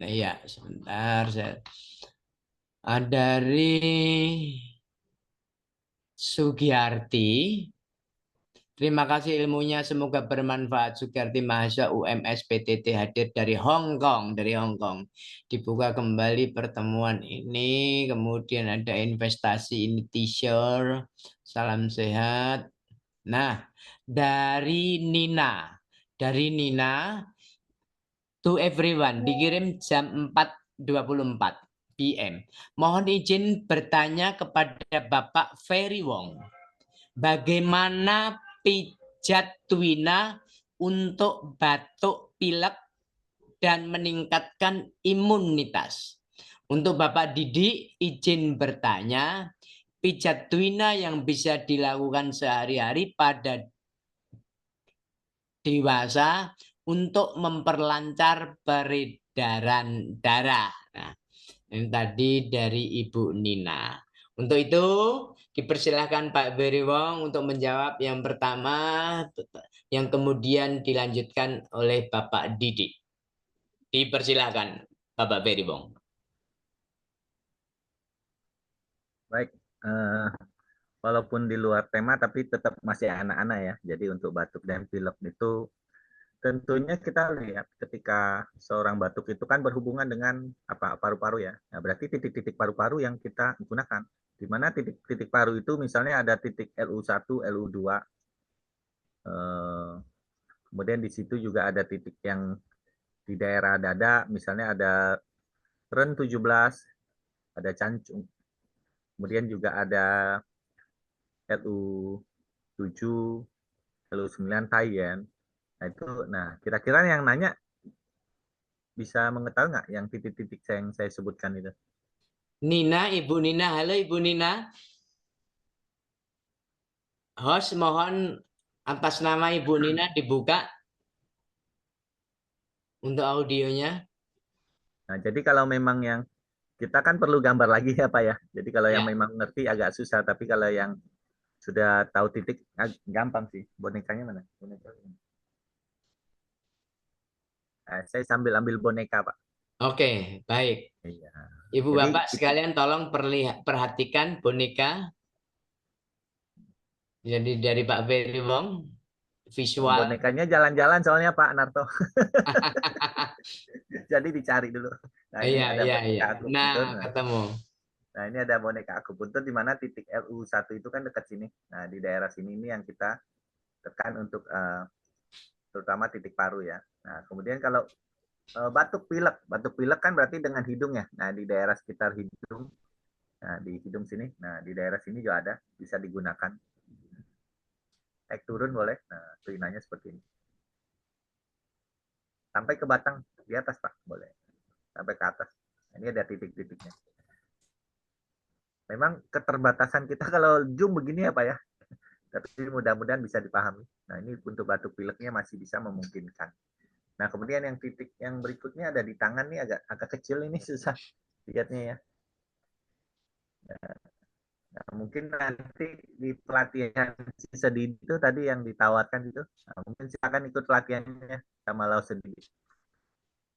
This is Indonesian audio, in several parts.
Nah, iya, sebentar. Dari Sugiyarti. Terima kasih ilmunya, semoga bermanfaat. Sugiyarti mahasiswa UMS PTT hadir dari Hong Kong, dari Hong Kong. Dibuka kembali pertemuan ini, kemudian ada investasi ini teaser. Salam sehat. Nah, dari Nina to everyone dikirim jam 4:24 PM. Mohon izin bertanya kepada Bapak Ferry Wong. Bagaimana pijat Twina untuk batuk pilek dan meningkatkan imunitas? Untuk Bapak Didi, izin bertanya, pijat Twina yang bisa dilakukan sehari-hari pada dewasa untuk memperlancar peredaran darah. Nah, ini tadi dari Ibu Nina. Untuk itu, dipersilahkan Pak Beriwong untuk menjawab yang pertama, yang kemudian dilanjutkan oleh Bapak Didi. Dipersilahkan, Bapak Beriwong. Baik, eh, walaupun di luar tema tapi tetap masih anak-anak ya. Jadi untuk batuk dan pilek itu tentunya kita lihat ketika seorang batuk itu kan berhubungan dengan apa paru-paru ya. Nah, berarti titik-titik paru-paru yang kita gunakan. Di mana titik-titik paru itu misalnya ada titik LU1, LU2. Kemudian di situ juga ada titik yang di daerah dada, misalnya ada REN 17, ada cancung. Kemudian juga ada LU7, LU9 Taiyen. Nah itu, nah kira-kira yang nanya bisa mengetahui nggak yang titik-titik yang saya sebutkan itu? Nina, Ibu Nina. Halo Ibu Nina. Host mohon atas nama Ibu Nina dibuka untuk audionya. Nah jadi kalau memang yang kita kan perlu gambar lagi ya Pak ya. Jadi kalau yang Ya. memang ngerti agak susah, tapi kalau yang sudah tahu titik gampang sih. Bonekanya mana? Bonekanya. Nah, saya sambil ambil boneka Pak. Oke, baik. Iya. Ibu Jadi Bapak titik sekalian tolong perhatikan boneka. Jadi dari Pak Ferry Wong, visual. bonekanya jalan-jalan soalnya Pak Narto. Jadi dicari dulu. Nah ini Iya, ada iya, iya. boneka Nah, akupuntur. ketemu. Nah ini ada boneka akupuntur di mana titik LU1 itu kan dekat sini. Nah di daerah sini ini yang kita tekan untuk terutama titik paru ya. Nah kemudian kalau batuk pilek kan berarti dengan hidung ya. Nah di daerah sekitar hidung, nah di hidung sini, nah di daerah sini juga ada bisa digunakan. Naik turun boleh. Nah telinanya seperti ini. Sampai ke batang di atas Pak boleh. Sampai ke atas. Nah, ini ada titik-titiknya. Memang keterbatasan kita kalau zoom begini ya Pak ya. Tapi mudah-mudahan bisa dipahami. Nah ini untuk batuk pileknya masih bisa memungkinkan. Nah kemudian yang titik yang berikutnya ada di tangan nih agak agak kecil ini susah lihatnya ya. Nah, mungkin nanti di pelatihan sedih itu tadi yang ditawarkan itu, nah, mungkin silakan ikut pelatihannya sama Lausen.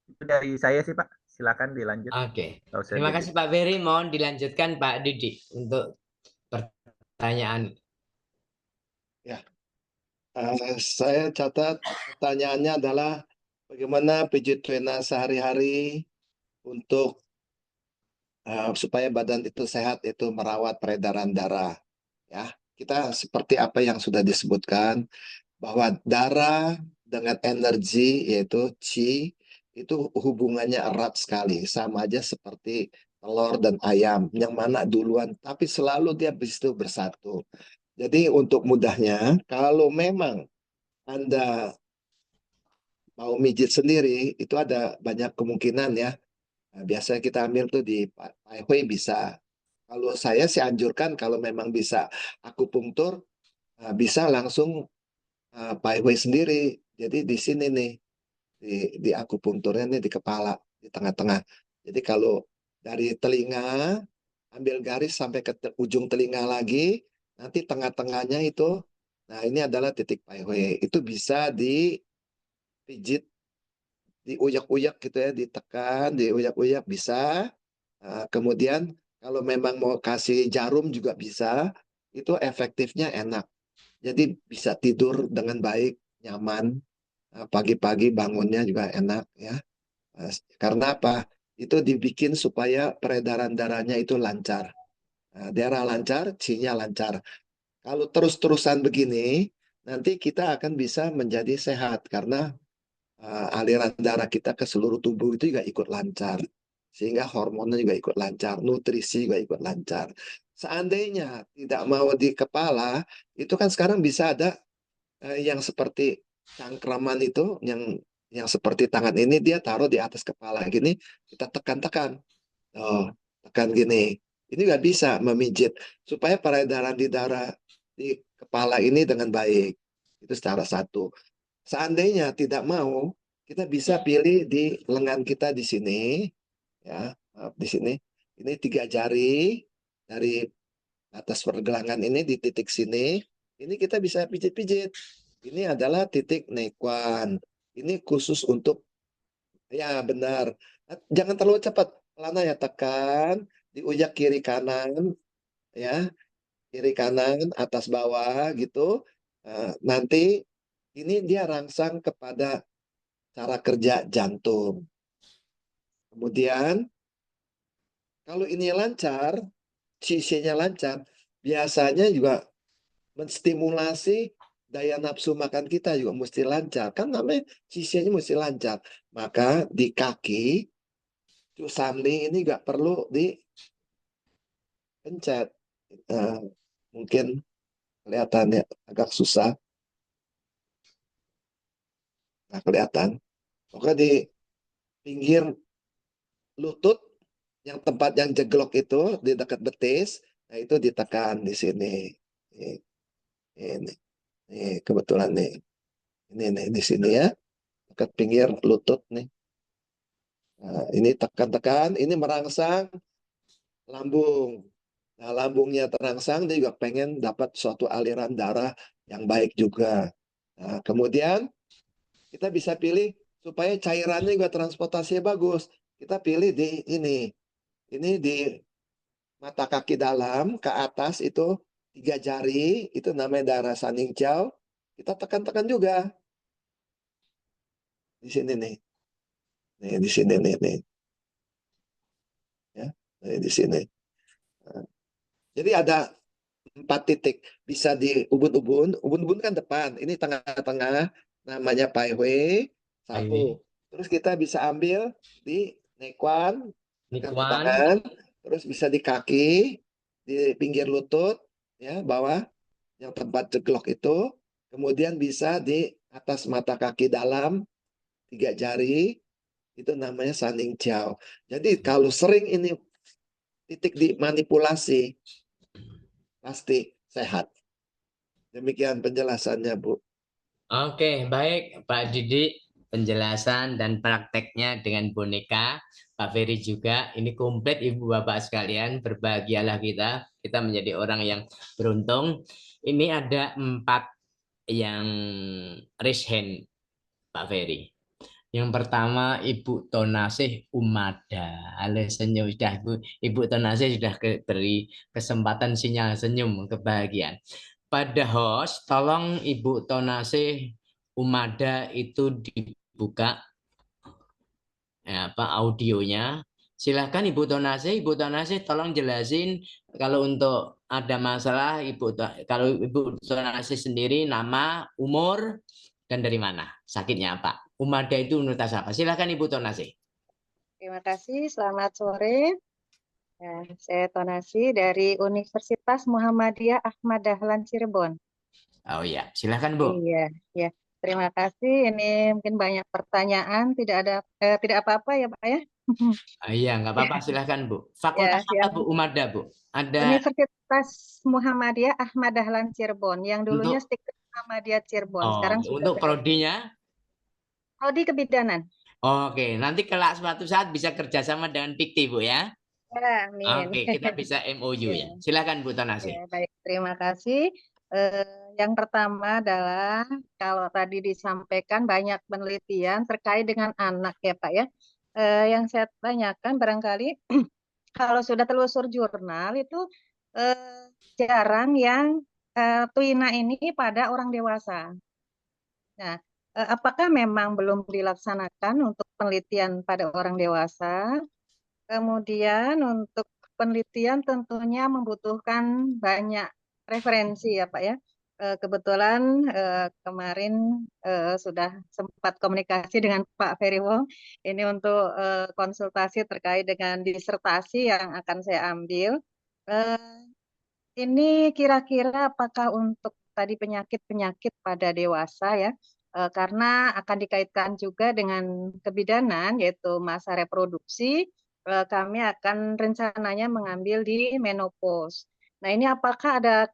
Itu dari saya sih Pak, silakan dilanjut Oke. Lausen Terima Didi. kasih Pak Ferry. Mohon dilanjutkan Pak Didi untuk pertanyaan. Ya, saya catat pertanyaannya adalah bagaimana pijit vena sehari-hari untuk supaya badan itu sehat, itu merawat peredaran darah. Ya, kita seperti apa yang sudah disebutkan bahwa darah dengan energi yaitu qi itu hubungannya erat sekali, sama aja seperti telur dan ayam, yang mana duluan, tapi selalu dia itu bersatu. Jadi untuk mudahnya, kalau memang Anda mau mijit sendiri, itu ada banyak kemungkinan ya. Nah, biasanya kita ambil tuh di Pai Hui bisa. Kalau saya sih anjurkan kalau memang bisa akupunktur, bisa langsung Pai Hui sendiri. Jadi di sini nih, di akupunkturnya nih di kepala, di tengah-tengah. Jadi kalau dari telinga, ambil garis sampai ke ujung telinga lagi, nanti tengah-tengahnya itu, nah ini adalah titik Pai Hui. Itu bisa dipijit diuyak-uyak gitu ya, ditekan, diuyak-uyak bisa. Kemudian kalau memang mau kasih jarum juga bisa, itu efektifnya enak. Jadi bisa tidur dengan baik, nyaman. Pagi-pagi bangunnya juga enak ya. Karena apa? Itu dibikin supaya peredaran darahnya itu lancar. Darah lancar, qi-nya lancar. Kalau terus-terusan begini, nanti kita akan bisa menjadi sehat karena aliran darah kita ke seluruh tubuh itu juga ikut lancar. Sehingga hormonnya juga ikut lancar, nutrisi juga ikut lancar. Seandainya tidak mau di kepala, itu kan sekarang bisa ada yang seperti cangkraman itu, yang seperti tangan ini dia taruh di atas kepala gini, kita tekan-tekan. Oh, tekan gini. Ini nggak bisa memijit supaya peredaran di darah di kepala ini dengan baik. Itu secara satu. Seandainya tidak mau, kita bisa pilih di lengan kita di sini, ya, di sini. Ini 3 jari dari atas pergelangan ini di titik sini. Ini kita bisa pijit-pijit. Ini adalah titik Nequan. Ini khusus untuk, ya benar. Jangan terlalu cepat. Pelan ya, tekan, diujak kiri kanan, ya, kiri kanan, atas bawah gitu. Nanti ini dia rangsang kepada cara kerja jantung. Kemudian kalau ini lancar, qi-nya lancar, biasanya juga menstimulasi daya nafsu makan kita juga mesti lancar. Kan namanya qi-nya mesti lancar. Maka di kaki, Cu Samling ini nggak perlu dipencet. Mungkin kelihatannya agak susah. Nah, kelihatan. Pokoknya di pinggir lutut, yang tempat yang jeglok itu, di dekat betis, nah itu ditekan di sini. Ini kebetulan nih. Ini nih, di sini ya. Dekat pinggir lutut nih. Nah, ini tekan-tekan, ini merangsang lambung. Nah, lambungnya terangsang, dia juga pengen dapat suatu aliran darah yang baik juga. Nah, kemudian kita bisa pilih supaya cairannya juga transportasinya bagus. Kita pilih di ini. Ini di mata kaki dalam ke atas itu 3 jari, itu namanya darah Saning Jiao. Kita tekan-tekan juga. Di sini nih. Nih, di sini nih. Ya, nih, di sini. Nah, jadi ada 4 titik. Bisa di ubun-ubun. Ubun-ubun kan depan. Ini tengah-tengah. Namanya Pai Hui. Satu. Terus kita bisa ambil di Nequan. Tekan di tangan. Terus bisa di kaki. Di pinggir lutut. Ya, bawah. Yang tempat jeglok itu. Kemudian bisa di atas mata kaki dalam. 3 jari. Itu namanya Saning Jiao. Jadi kalau sering ini titik dimanipulasi, pasti sehat. Demikian penjelasannya, Bu. Oke, baik Pak Didi, penjelasan dan prakteknya dengan boneka. Pak Ferry juga, ini komplit Ibu Bapak sekalian, berbahagialah kita menjadi orang yang beruntung. Ini ada 4 yang raise hand, Pak Ferry. Yang pertama Ibu Tonasih Umada. Halo, senyum sudah Ibu Tonasih sudah beri kesempatan sinyal senyum kebahagiaan. Pada host, tolong Ibu Tonasih Umada itu dibuka audionya. Silahkan Ibu Tonasih tolong jelasin kalau untuk ada masalah kalau Ibu Tonasih sendiri nama, umur, dan dari mana sakitnya apa. Umada itu universitas apa? Silahkan Ibu Tonasih. Terima kasih, selamat sore. Saya Tonasih dari Universitas Muhammadiyah Ahmad Dahlan Cirebon. Oh iya, silahkan Bu. Iya, ya. Terima kasih. Ini mungkin banyak pertanyaan, tidak apa-apa ya Pak ya. Iya, nggak apa-apa, silahkan Bu. Fakultas Ya, apa Bu Umada Bu? Ada Universitas Muhammadiyah Ahmad Dahlan Cirebon, yang dulunya untuk Stikes Muhammadiyah Cirebon, sekarang sudah untuk prodinya. Prodi Kebidanan. Oke, nanti kelak suatu saat bisa kerjasama dengan Pikti Bu ya. Ya, amin. Oke, kita bisa MOU ya. Silakan Bu Tonasih. Ya, baik, terima kasih. Yang pertama adalah kalau tadi disampaikan banyak penelitian terkait dengan anak ya Pak ya. Yang saya tanyakan barangkali kalau sudah telusur jurnal itu jarang yang tuina ini pada orang dewasa. Nah, apakah memang belum dilaksanakan untuk penelitian pada orang dewasa? Kemudian untuk penelitian tentunya membutuhkan banyak referensi ya Pak ya. Kebetulan kemarin sudah sempat komunikasi dengan Pak Ferry Wong ini untuk konsultasi terkait dengan disertasi yang akan saya ambil. Eh, ini kira-kira apakah untuk tadi penyakit-penyakit pada dewasa ya, karena akan dikaitkan juga dengan kebidanan yaitu masa reproduksi, kami akan rencananya mengambil di menopause. Nah ini apakah ada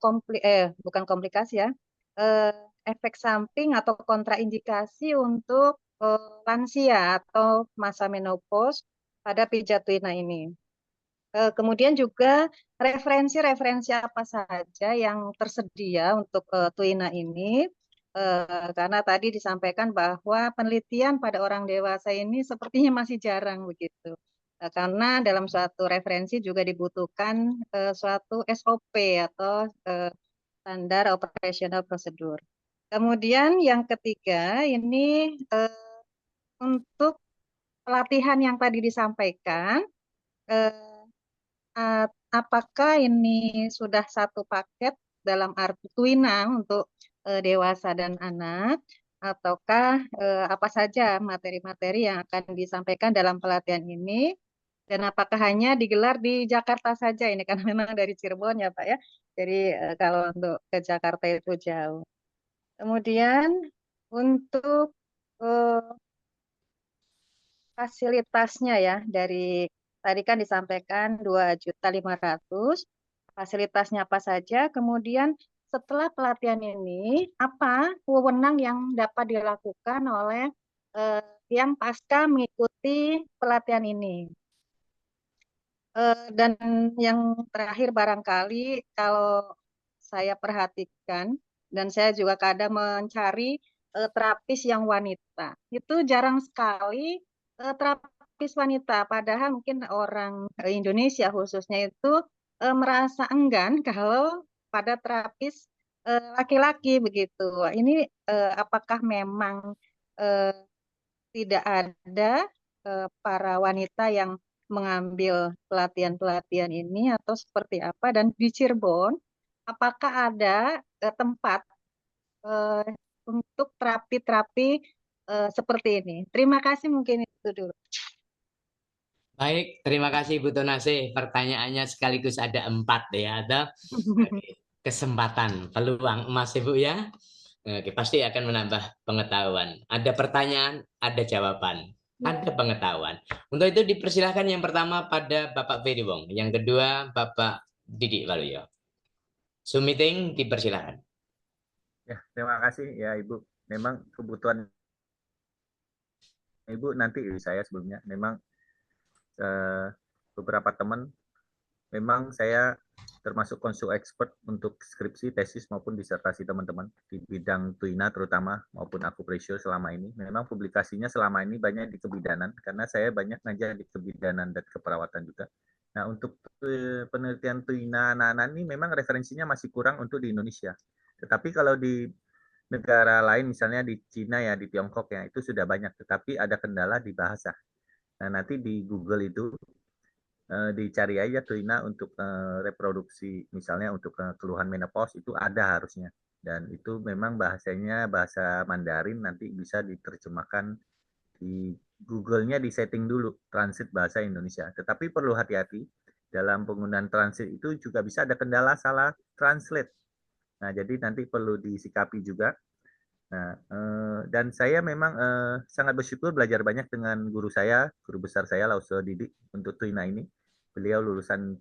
bukan komplikasi ya, eh, efek samping atau kontraindikasi untuk lansia atau masa menopause pada pijat tuina ini. Kemudian juga referensi-referensi apa saja yang tersedia untuk tuina ini, karena tadi disampaikan bahwa penelitian pada orang dewasa ini sepertinya masih jarang begitu. Karena dalam suatu referensi juga dibutuhkan suatu SOP atau standar operational procedure. Kemudian yang ketiga ini untuk pelatihan yang tadi disampaikan, apakah ini sudah satu paket dalam arti tuina untuk dewasa dan anak, ataukah apa saja materi-materi yang akan disampaikan dalam pelatihan ini, dan apakah hanya digelar di Jakarta saja ini karena memang dari Cirebon ya Pak ya, jadi kalau untuk ke Jakarta itu jauh. Kemudian untuk eh, fasilitasnya ya dari tadi kan disampaikan 2.500.000 fasilitasnya apa saja, kemudian setelah pelatihan ini apa wewenang yang dapat dilakukan oleh yang pasca mengikuti pelatihan ini. Dan yang terakhir barangkali kalau saya perhatikan dan saya juga kadang mencari terapis yang wanita. Itu jarang sekali terapis wanita, padahal mungkin orang Indonesia khususnya itu merasa enggan kalau pada terapis laki-laki begitu. Ini apakah memang eh, tidak ada para wanita yang mengambil pelatihan-pelatihan ini atau seperti apa? Dan di Cirebon, apakah ada tempat eh, untuk terapi-terapi seperti ini? Terima kasih mungkin itu dulu. Baik, terima kasih Bu Tonase. Pertanyaannya sekaligus ada 4 ya. Ada kesempatan, peluang emas Ibu ya. Oke, pasti akan menambah pengetahuan. Ada pertanyaan, ada jawaban, ada pengetahuan. Untuk itu dipersilahkan yang pertama pada Bapak Ferry Wong, yang kedua Bapak Didik Waluyo. Sumiting dipersilahkan. Ya, terima kasih ya Ibu. Memang kebutuhan Ibu nanti saya sebelumnya memang beberapa teman memang saya termasuk konsul expert untuk skripsi, tesis maupun disertasi teman-teman di bidang tuina terutama maupun akupresio selama ini. Memang publikasinya selama ini banyak di kebidanan karena saya banyak ngajar di kebidanan dan keperawatan juga. Nah, untuk penelitian tuina anak-anak ini memang referensinya masih kurang untuk di Indonesia. Tetapi kalau di negara lain misalnya di Cina ya, di Tiongkok ya, itu sudah banyak. Tetapi ada kendala di bahasa. Nah, nanti di Google itu dicari aja tuina untuk reproduksi, misalnya untuk keluhan menopause itu ada harusnya. Dan itu memang bahasanya bahasa Mandarin, nanti bisa diterjemahkan di Google-nya di setting dulu, transit bahasa Indonesia. Tetapi perlu hati-hati, dalam penggunaan transit itu juga bisa ada kendala salah translate. Nah, jadi nanti perlu disikapi juga. Nah, dan saya memang sangat bersyukur belajar banyak dengan guru saya, guru besar saya, Lause Didik, untuk tuina ini. Beliau lulusan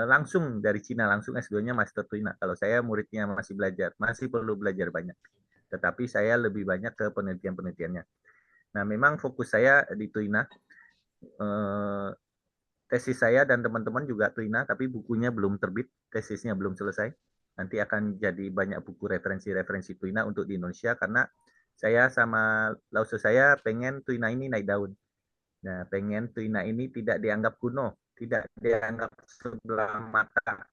langsung dari Cina, langsung S2-nya Master Tuina. Kalau saya muridnya masih belajar, masih perlu belajar banyak. Tetapi saya lebih banyak ke penelitian-penelitiannya. Nah, memang fokus saya di tuina. Tesis saya dan teman-teman juga tuina, tapi bukunya belum terbit, tesisnya belum selesai. nanti akan jadi banyak buku referensi-referensi Tuina untuk di Indonesia, karena saya sama Lause saya pengen Tuina ini naik daun. Nah, pengen Tuina ini tidak dianggap kuno, tidak dianggap sebelah mata.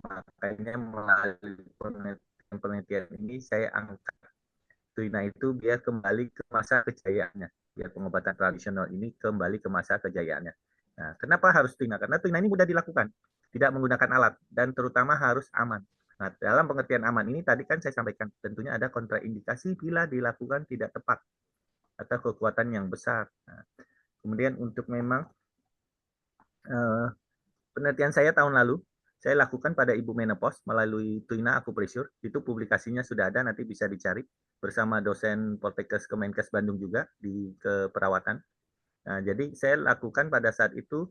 Makanya melalui penelitian ini saya angkat Tuina itu biar kembali ke masa kejayaannya. Biar pengobatan tradisional ini kembali ke masa kejayaannya. Nah, kenapa harus Tuina? Karena Tuina ini mudah dilakukan, tidak menggunakan alat, dan terutama harus aman. Nah, dalam pengertian aman ini tadi kan saya sampaikan, tentunya ada kontraindikasi bila dilakukan tidak tepat atau kekuatan yang besar. Nah, kemudian untuk memang penelitian saya tahun lalu, saya lakukan pada ibu menopause melalui Tuina Acupressure. Itu publikasinya sudah ada, nanti bisa dicari bersama dosen Poltekkes Kemenkes Bandung juga di keperawatan. Nah, jadi saya lakukan pada saat itu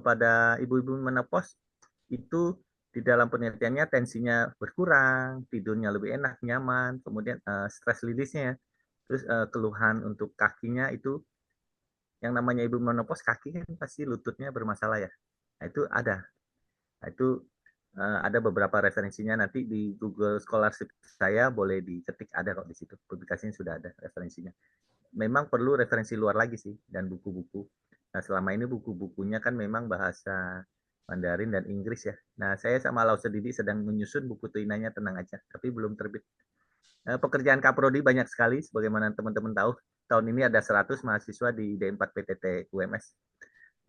pada ibu-ibu menopause itu di dalam penelitiannya tensinya berkurang, tidurnya lebih enak, nyaman, kemudian stress release-nya, terus keluhan untuk kakinya itu, yang namanya ibu menopause kaki kan pasti lututnya bermasalah ya. Nah, itu ada. Nah, itu ada beberapa referensinya nanti di Google Scholarship saya, boleh diketik, ada kok di situ. Publikasinya sudah ada referensinya. Memang perlu referensi luar lagi sih dan buku-buku. Nah, selama ini buku-bukunya kan memang bahasa Mandarin dan Inggris ya. Nah, saya sama Lause Didi sedang menyusun buku Tuinanya, tenang aja, tapi belum terbit. Pekerjaan Kaprodi banyak sekali, sebagaimana teman-teman tahu. Tahun ini ada 100 mahasiswa di D4 PTT UMS.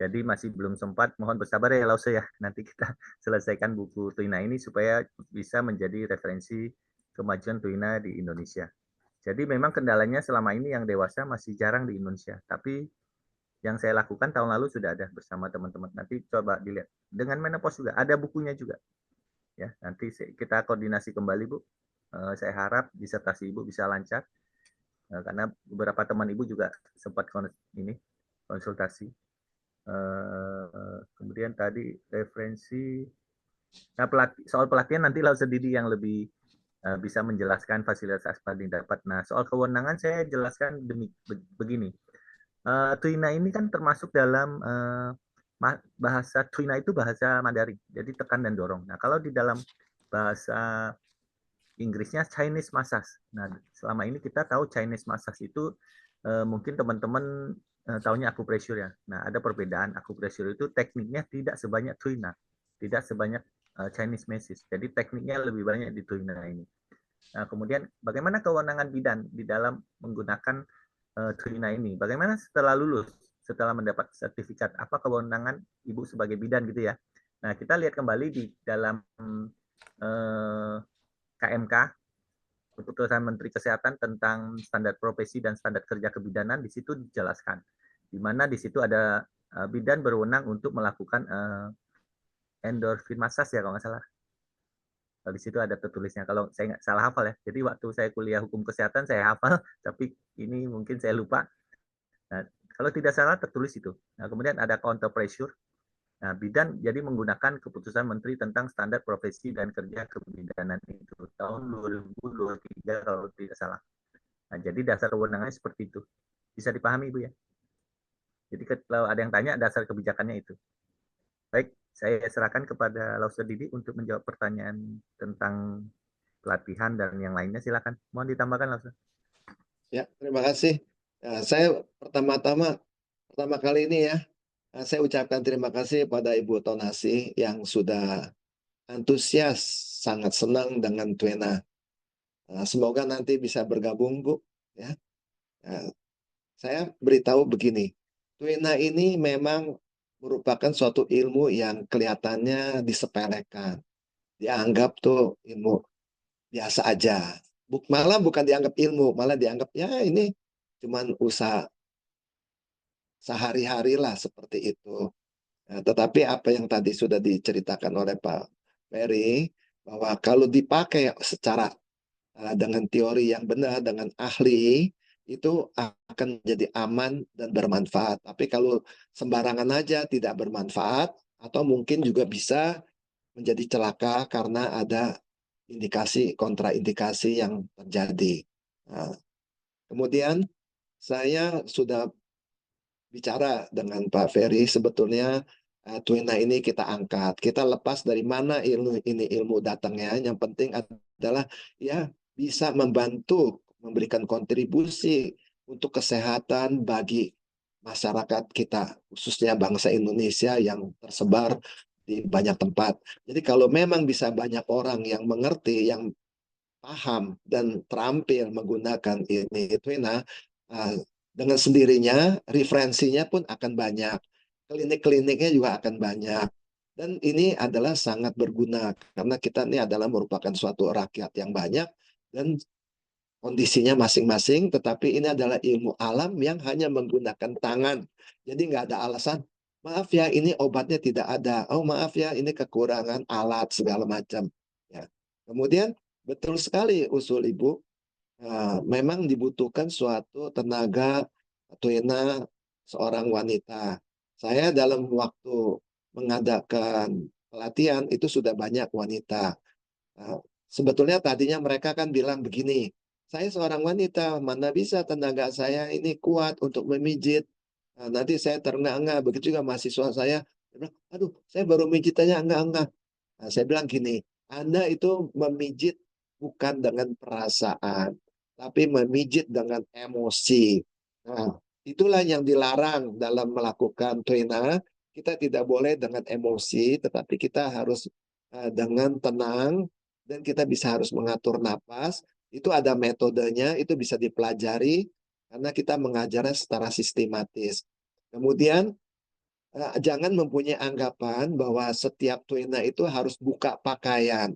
Jadi masih belum sempat, mohon bersabar ya Lause ya. Nanti kita selesaikan buku Tuina ini supaya bisa menjadi referensi kemajuan Tuina di Indonesia. Jadi memang kendalanya selama ini yang dewasa masih jarang di Indonesia. Tapi yang saya lakukan tahun lalu sudah ada bersama teman-teman. Nanti coba dilihat. Dengan menopause juga, ada bukunya juga. Ya, nanti kita koordinasi kembali Bu. Saya harap disertasi Ibu bisa lancar. Karena beberapa teman Ibu juga sempat konsultasi. Kemudian tadi referensi, nah soal pelatihan nanti Lause Didi yang lebih bisa menjelaskan fasilitas apa yang dapat. Nah, soal kewenangan saya jelaskan begini. Tuina ini kan termasuk dalam bahasa Tuina itu bahasa Mandarin, jadi tekan dan dorong. Nah, kalau di dalam bahasa Inggrisnya Chinese massage. Nah, selama ini kita tahu Chinese massage itu mungkin teman-teman tahunya acupressure ya. Nah, ada perbedaan. Acupressure itu tekniknya tidak sebanyak Tuina, tidak sebanyak Chinese massage. Jadi tekniknya lebih banyak di Tuina ini. Nah, kemudian bagaimana kewenangan bidan di dalam menggunakan Tuina ini? Bagaimana setelah lulus, setelah mendapat sertifikat, apa kewenangan Ibu sebagai bidan gitu ya? Nah, kita lihat kembali di dalam KMK, Keputusan Menteri Kesehatan tentang standar profesi dan standar kerja kebidanan, di situ dijelaskan. Di mana di situ ada bidan berwenang untuk melakukan endorfin massage ya kalau nggak salah. Di situ ada tertulisnya, kalau saya nggak salah hafal ya. Jadi waktu saya kuliah hukum kesehatan saya hafal, tapi ini mungkin saya lupa. Nah, kalau tidak salah tertulis itu. Nah, kemudian ada counter pressure. Nah, bidan jadi menggunakan keputusan Menteri tentang standar profesi dan kerja kebidanan itu tahun 2023 kalau tidak salah. Nah, jadi dasar kewenangannya seperti itu. Bisa dipahami Bu ya? Jadi kalau ada yang tanya dasar kebijakannya itu. Baik, saya serahkan kepada Lause Didi untuk menjawab pertanyaan tentang pelatihan dan yang lainnya. Silakan. Mohon ditambahkan Lause. Ya, terima kasih. Nah, saya pertama kali ini ya, saya ucapkan terima kasih pada Ibu Tonasi yang sudah antusias, sangat senang dengan Tuina. Semoga nanti bisa bergabung, Bu. Ya, saya beritahu begini, Tuina ini memang merupakan suatu ilmu yang kelihatannya disepelekan, dianggap tuh ilmu biasa aja. Malah bukan dianggap ilmu, malah dianggap ya ini cuman usaha sehari-hari lah seperti itu. Nah, tetapi apa yang tadi sudah diceritakan oleh Pak Ferry, bahwa kalau dipakai secara dengan teori yang benar, dengan ahli, itu akan jadi aman dan bermanfaat. Tapi kalau sembarangan aja tidak bermanfaat, atau mungkin juga bisa menjadi celaka karena ada indikasi kontraindikasi yang terjadi. Nah, kemudian saya sudah bicara dengan Pak Ferry, sebetulnya Tuina ini kita angkat. Kita lepas dari mana ilmu datangnya. Yang penting adalah ya bisa membantu memberikan kontribusi untuk kesehatan bagi masyarakat kita, khususnya bangsa Indonesia yang tersebar di banyak tempat. Jadi kalau memang bisa banyak orang yang mengerti, yang paham dan terampil menggunakan ini Tuina, dengan sendirinya referensinya pun akan banyak, klinik-kliniknya juga akan banyak, dan ini adalah sangat berguna karena kita ini adalah merupakan suatu rakyat yang banyak dan kondisinya masing-masing, tetapi ini adalah ilmu alam yang hanya menggunakan tangan. Jadi nggak ada alasan, maaf ya ini obatnya tidak ada, oh maaf ya ini kekurangan alat segala macam. Ya. Kemudian betul sekali usul Ibu, memang dibutuhkan suatu tenaga tuina seorang wanita. Saya dalam waktu mengadakan pelatihan itu sudah banyak wanita. Sebetulnya tadinya mereka kan bilang begini, saya seorang wanita, mana bisa tenaga saya ini kuat untuk memijit. Nanti saya terengah-engah. Begitu juga mahasiswa saya bilang, aduh, saya baru mijit aja enggak. Saya bilang gini, Anda itu memijit bukan dengan perasaan, tapi memijit dengan emosi. Nah, itulah yang dilarang dalam melakukan tuina. Kita tidak boleh dengan emosi, tetapi kita harus dengan tenang, dan kita harus mengatur napas. Itu ada metodenya, itu bisa dipelajari karena kita mengajarnya secara sistematis. Kemudian jangan mempunyai anggapan bahwa setiap tuina itu harus buka pakaian.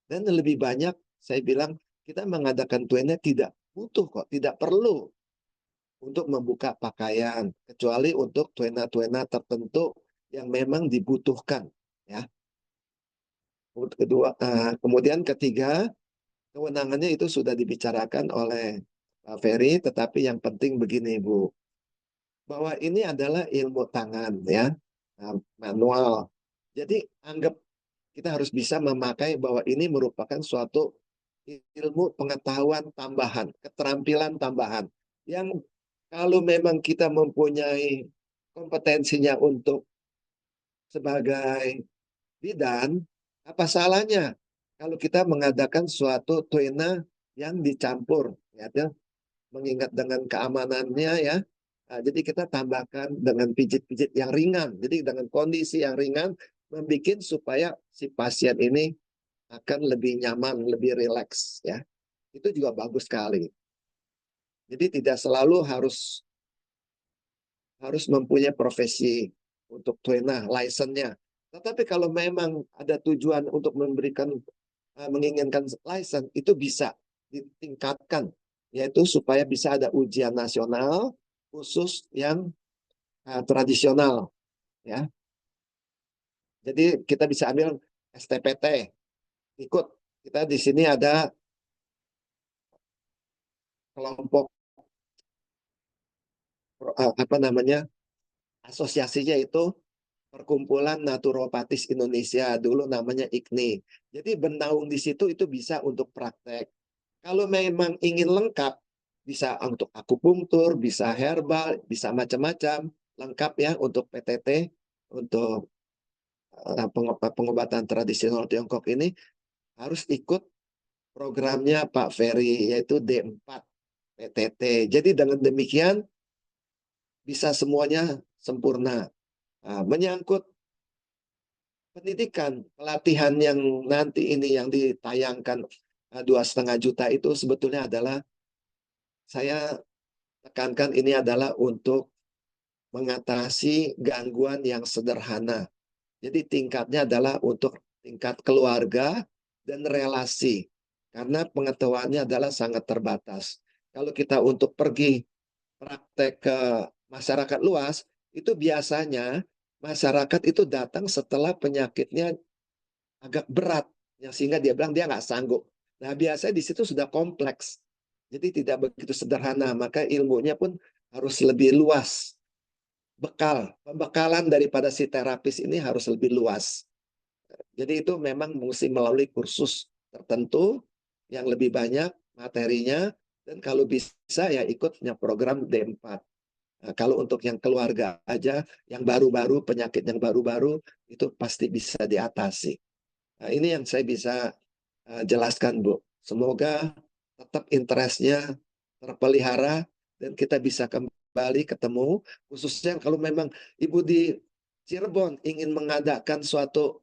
Dan lebih banyak saya bilang kita mengadakan tuina tidak butuh kok, tidak perlu untuk membuka pakaian kecuali untuk tuina-tuina tertentu yang memang dibutuhkan, ya. Kemudian ketiga, kewenangannya itu sudah dibicarakan oleh Pak Ferry, tetapi yang penting begini Bu, bahwa ini adalah ilmu tangan ya, manual. Jadi anggap kita harus bisa memakai bahwa ini merupakan suatu ilmu pengetahuan tambahan, keterampilan tambahan. Yang kalau memang kita mempunyai kompetensinya untuk sebagai bidan, apa salahnya kalau kita mengadakan suatu tuina yang dicampur, ya, mengingat dengan keamanannya ya. Jadi kita tambahkan dengan pijit-pijit yang ringan. Jadi dengan kondisi yang ringan, membuat supaya si pasien ini akan lebih nyaman, lebih rileks ya. Itu juga bagus sekali. Jadi tidak selalu harus mempunyai profesi untuk tuina, license-nya. Tetapi kalau memang ada tujuan untuk menginginkan license, itu bisa ditingkatkan, yaitu supaya bisa ada ujian nasional khusus yang tradisional, ya. Jadi kita bisa ambil STPT, ikut. Kita di sini ada kelompok asosiasinya itu Perkumpulan Naturopatis Indonesia, dulu namanya IKNI. Jadi bernaung di situ itu bisa untuk praktek. Kalau memang ingin lengkap, bisa untuk akupunktur, bisa herbal, bisa macam-macam, lengkap ya untuk PTT, untuk pengobatan tradisional Tiongkok ini harus ikut programnya Pak Ferry, yaitu D4 PTT. Jadi dengan demikian bisa semuanya sempurna. Menyangkut pendidikan, pelatihan yang nanti ini yang ditayangkan 2,5 juta itu sebetulnya adalah, saya tekankan ini adalah untuk mengatasi gangguan yang sederhana. Jadi tingkatnya adalah untuk tingkat keluarga dan relasi. Karena pengetahuannya adalah sangat terbatas. Kalau kita untuk pergi praktek ke masyarakat luas, itu biasanya masyarakat itu datang setelah penyakitnya agak berat, yang sehingga dia bilang dia nggak sanggup. Nah biasanya di situ sudah kompleks, jadi tidak begitu sederhana, maka ilmunya pun harus lebih luas. Pembekalan daripada si terapis ini harus lebih luas. Jadi itu memang mesti melalui kursus tertentu yang lebih banyak materinya, dan kalau bisa ya ikutnya program D4. Kalau untuk yang keluarga aja, yang baru-baru, penyakit yang baru-baru, itu pasti bisa diatasi. Nah, ini yang saya bisa jelaskan, Bu. Semoga tetap interestnya terpelihara dan kita bisa kembali ketemu, khususnya kalau memang Ibu di Cirebon ingin mengadakan suatu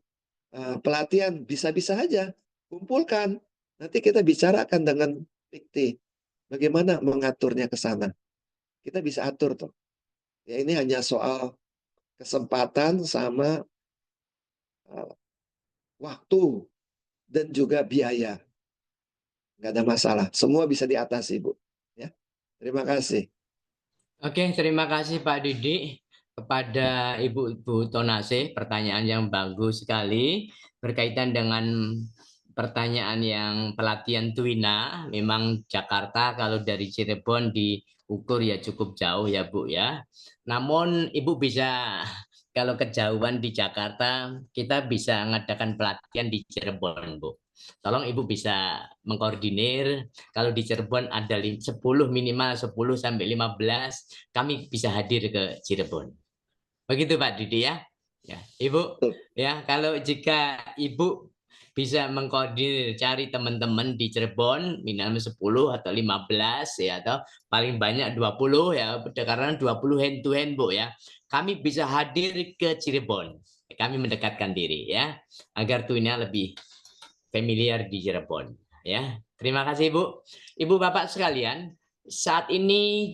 pelatihan, bisa-bisa aja kumpulkan. Nanti kita bicarakan dengan Pikti bagaimana mengaturnya ke sana. Kita bisa atur tuh. Ya, ini hanya soal kesempatan sama waktu dan juga biaya. Nggak ada masalah. Semua bisa diatasi, Bu. Ya, terima kasih. Oke, terima kasih Pak Didi kepada Ibu Tonase, pertanyaan yang bagus sekali berkaitan dengan pertanyaan yang pelatihan Twina. Memang Jakarta kalau dari Cirebon diukur ya cukup jauh ya Bu ya. Namun Ibu bisa, kalau kejauhan di Jakarta, kita bisa mengadakan pelatihan di Cirebon Bu. Tolong Ibu bisa mengkoordinir, kalau di Cirebon ada 10, minimal 10 sampai 15, kami bisa hadir ke Cirebon. Begitu Pak Didi ya. Ya, Ibu, ya kalau jika Ibu bisa mengkoordinir cari teman-teman di Cirebon minimal 10 atau 15 ya, atau paling banyak 20 ya, karena 20 hand to hand Bu ya. Kami bisa hadir ke Cirebon. Kami mendekatkan diri ya agar Twina lebih familiar di Cirebon ya. Terima kasih Bu. Ibu Bapak sekalian, saat ini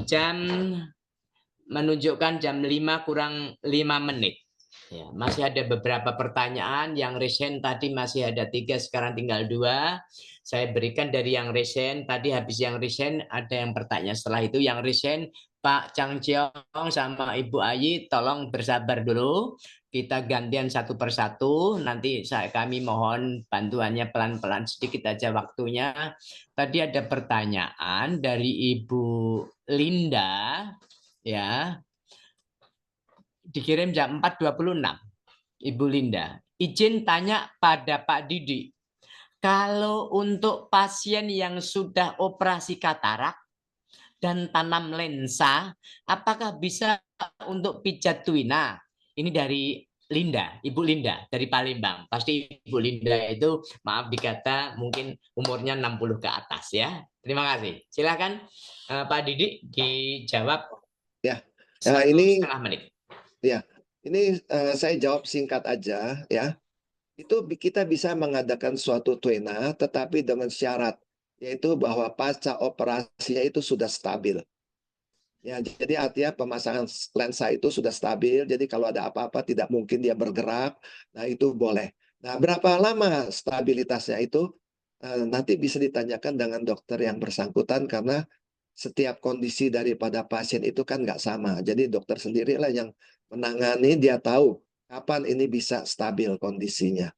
menunjukkan jam 5 kurang 5 menit. Ya, masih ada beberapa pertanyaan. Yang resen tadi masih ada 3, sekarang tinggal 2. Saya berikan dari yang resen. Tadi habis yang resen ada yang bertanya. Setelah itu yang resen Pak Chang Cheong sama Ibu Ayi tolong bersabar dulu. Kita gantian satu persatu. Nanti kami mohon bantuannya pelan-pelan, sedikit aja waktunya. Tadi ada pertanyaan dari Ibu Linda ya. Dikirim jam 4.26. Ibu Linda, izin tanya pada Pak Didi. Kalau untuk pasien yang sudah operasi katarak dan tanam lensa, apakah bisa untuk pijat Twina? Ini dari Linda, Ibu Linda dari Palembang. Pasti Ibu Linda itu, maaf dikata, mungkin umurnya 60 ke atas ya. Terima kasih. Silakan Pak Didi dijawab. Ya, 1,5 menit. Ya, ini saya jawab singkat aja ya. Itu kita bisa mengadakan suatu Twina, tetapi dengan syarat, yaitu bahwa pasca operasinya itu sudah stabil. Ya, jadi artinya pemasangan lensa itu sudah stabil, jadi kalau ada apa-apa tidak mungkin dia bergerak, nah itu boleh. Nah, berapa lama stabilitasnya itu nanti bisa ditanyakan dengan dokter yang bersangkutan, karena setiap kondisi daripada pasien itu kan nggak sama. Jadi dokter sendirilah yang menangani, dia tahu kapan ini bisa stabil kondisinya.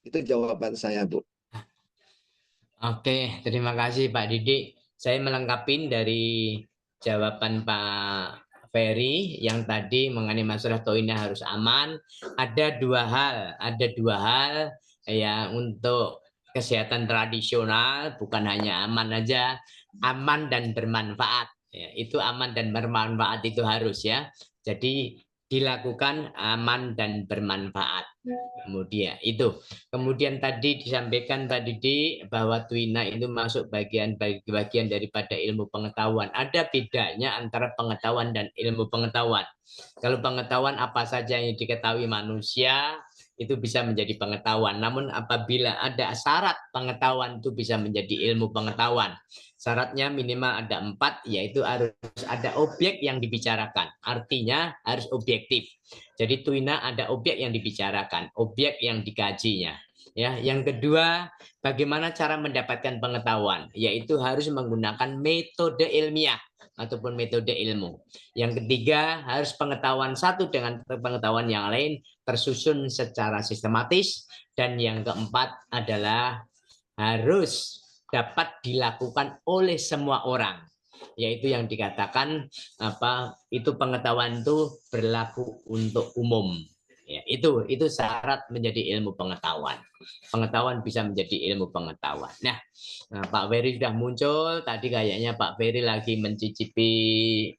Itu jawaban saya, Bu. Oke, terima kasih Pak Didi. Saya melengkapi dari jawaban Pak Ferry yang tadi mengenai masalah Twina harus aman. Ada dua hal ya untuk kesehatan tradisional, bukan hanya aman aja, aman dan bermanfaat. Ya, itu aman dan bermanfaat itu harus ya. Jadi dilakukan aman dan bermanfaat. Kemudian tadi disampaikan Pak Didi bahwa Twina itu masuk bagian daripada ilmu pengetahuan. Ada bedanya antara pengetahuan dan ilmu pengetahuan. Kalau pengetahuan apa saja yang diketahui manusia itu bisa menjadi pengetahuan. Namun apabila ada syarat pengetahuan itu bisa menjadi ilmu pengetahuan. Syaratnya minimal ada 4, yaitu harus ada objek yang dibicarakan. Artinya harus objektif. Jadi Twina ada objek yang dibicarakan, objek yang dikajinya. Ya, yang kedua, bagaimana cara mendapatkan pengetahuan, yaitu harus menggunakan metode ilmiah ataupun metode ilmu. Yang ketiga, harus pengetahuan satu dengan pengetahuan yang lain tersusun secara sistematis, dan yang keempat adalah harus dapat dilakukan oleh semua orang, yaitu yang dikatakan itu pengetahuan itu berlaku untuk umum. Ya, itu syarat menjadi ilmu pengetahuan. Pengetahuan bisa menjadi ilmu pengetahuan. Nah, Pak Ferry sudah muncul. Tadi kayaknya Pak Ferry lagi mencicipi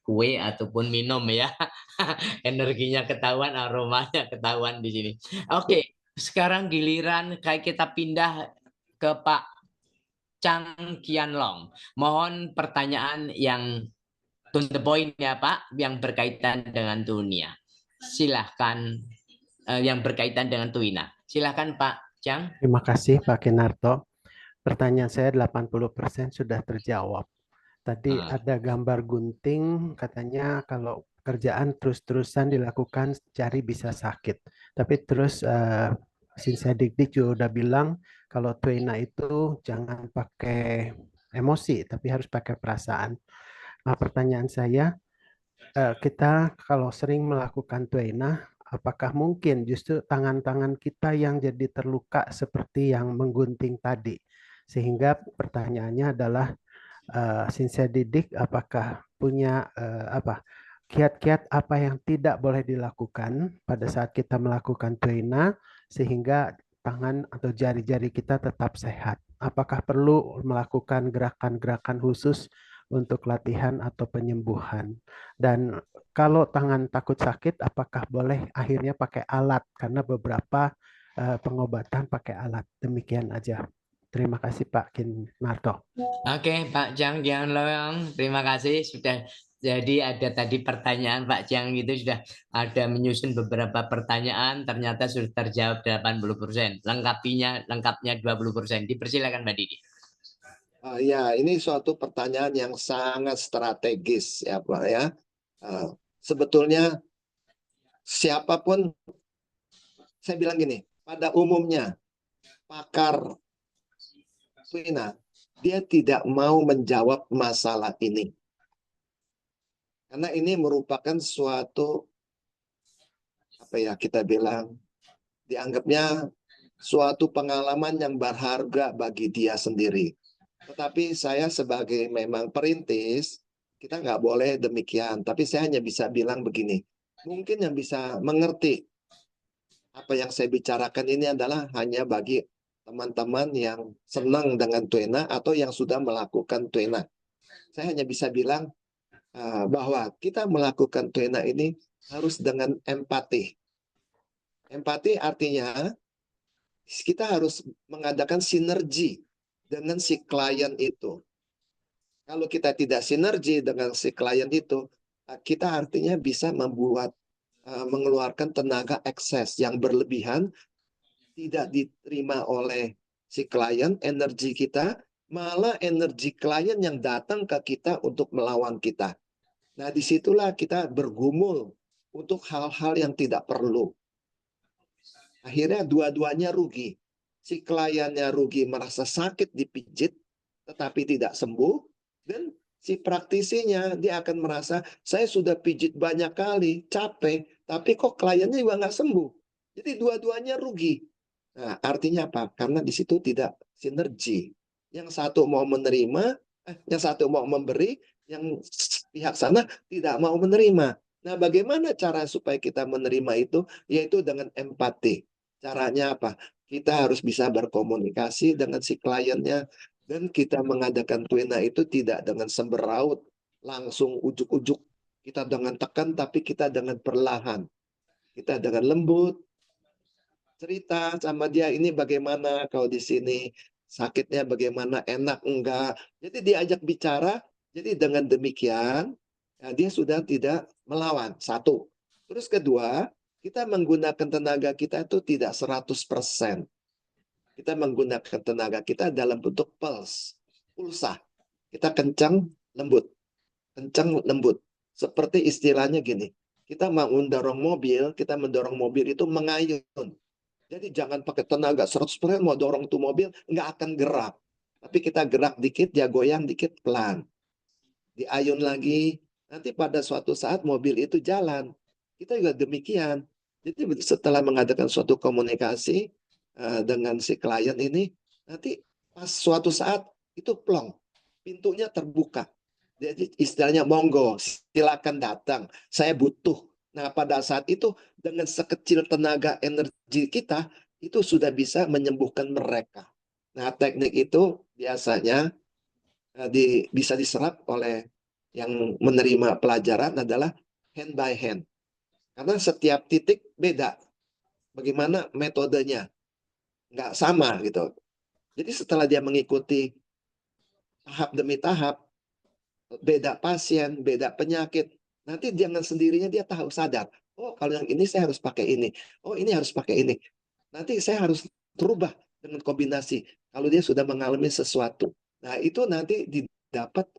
kue ataupun minum ya. Energinya ketahuan, aromanya ketahuan di sini. Oke, sekarang giliran kayak kita pindah ke Pak Chang Qianlong. Mohon pertanyaan yang to the point ya Pak, yang berkaitan dengan dunia. Silahkan yang berkaitan dengan Tuina. Silahkan Pak Chang. Terima kasih Pak Kinarto. Pertanyaan saya 80% sudah terjawab. Tadi ada gambar gunting, katanya kalau kerjaan terus-terusan dilakukan cari bisa sakit. Tapi terus Sinsa Dik juga udah bilang kalau Tuina itu jangan pakai emosi, tapi harus pakai perasaan. Nah, pertanyaan saya, kita kalau sering melakukan Tuina, apakah mungkin justru tangan-tangan kita yang jadi terluka seperti yang menggunting tadi? Sehingga pertanyaannya adalah, Sinsa Didik apakah punya kiat-kiat apa yang tidak boleh dilakukan pada saat kita melakukan Tuina sehingga tangan atau jari-jari kita tetap sehat? Apakah perlu melakukan gerakan-gerakan khusus untuk latihan atau penyembuhan? Dan kalau tangan takut sakit, apakah boleh akhirnya pakai alat? Karena beberapa pengobatan pakai alat. Demikian aja. Terima kasih Pak Kinarto. Oke, Pak Chang Qianlong, terima kasih sudah. Jadi ada tadi pertanyaan Pak Chang itu sudah ada menyusun beberapa pertanyaan, ternyata sudah terjawab 80%. Lengkapnya 20%. Dipersilakan Mbak Didi. Ya, ini suatu pertanyaan yang sangat strategis ya Pak ya. Sebetulnya siapapun, saya bilang gini, pada umumnya pakar Tuina, dia tidak mau menjawab masalah ini. Karena ini merupakan suatu, apa ya kita bilang, dianggapnya suatu pengalaman yang berharga bagi dia sendiri. Tetapi saya sebagai memang perintis, kita nggak boleh demikian. Tapi saya hanya bisa bilang begini, mungkin yang bisa mengerti apa yang saya bicarakan ini adalah hanya bagi teman-teman yang senang dengan Tuina atau yang sudah melakukan Tuina. Saya hanya bisa bilang bahwa kita melakukan Tuina ini harus dengan empati. Empati artinya kita harus mengadakan sinergi dengan si klien itu. Kalau kita tidak sinergi dengan si klien itu, kita artinya bisa mengeluarkan tenaga ekses yang berlebihan, tidak diterima oleh si klien, energi kita, malah energi klien yang datang ke kita untuk melawan kita. Nah, disitulah kita bergumul untuk hal-hal yang tidak perlu. Akhirnya dua-duanya rugi. Si kliennya rugi merasa sakit dipijit, tetapi tidak sembuh. Dan si praktisinya, dia akan merasa, saya sudah pijit banyak kali, capek, tapi kok kliennya juga nggak sembuh. Jadi dua-duanya rugi. Nah, artinya apa? Karena di situ tidak sinergi. Yang satu mau menerima, yang satu mau memberi, yang pihak sana tidak mau menerima. Nah, bagaimana cara supaya kita menerima itu? Yaitu dengan empati. Caranya apa? Kita harus bisa berkomunikasi dengan si kliennya, dan kita mengadakan Tuina itu tidak dengan semberaut, langsung ujuk-ujuk. Kita dengan tekan, tapi kita dengan perlahan. Kita dengan lembut, cerita sama dia, ini bagaimana kalau di sini, sakitnya bagaimana, enak enggak. Jadi diajak bicara, jadi dengan demikian, dia sudah tidak melawan. Satu. Terus kedua, kita menggunakan tenaga kita itu tidak 100%. Kita menggunakan tenaga kita dalam bentuk pulsa. Kita kencang, lembut. Kencang, lembut. Seperti istilahnya gini, kita mau mendorong mobil itu mengayun. Jadi jangan pakai tenaga 100% mau dorong tuh mobil, nggak akan gerak. Tapi kita gerak dikit, dia goyang dikit, pelan. Diayun lagi, nanti pada suatu saat mobil itu jalan. Kita juga demikian. Jadi setelah mengadakan suatu komunikasi dengan si klien ini, nanti pas suatu saat itu plong, pintunya terbuka. Jadi istilahnya monggo, silakan datang. Saya butuh Nah, pada saat itu dengan sekecil tenaga energi kita itu sudah bisa menyembuhkan mereka. Nah, teknik itu biasanya bisa diserap oleh yang menerima pelajaran adalah hand by hand. Karena setiap titik beda. Bagaimana metodenya? Nggak sama gitu. Jadi setelah dia mengikuti tahap demi tahap, beda pasien, beda penyakit, nanti dengan sendirinya dia tahu, sadar. Oh, kalau yang ini saya harus pakai ini. Oh, ini harus pakai ini. Nanti saya harus berubah dengan kombinasi. Kalau dia sudah mengalami sesuatu. Nah, itu nanti didapat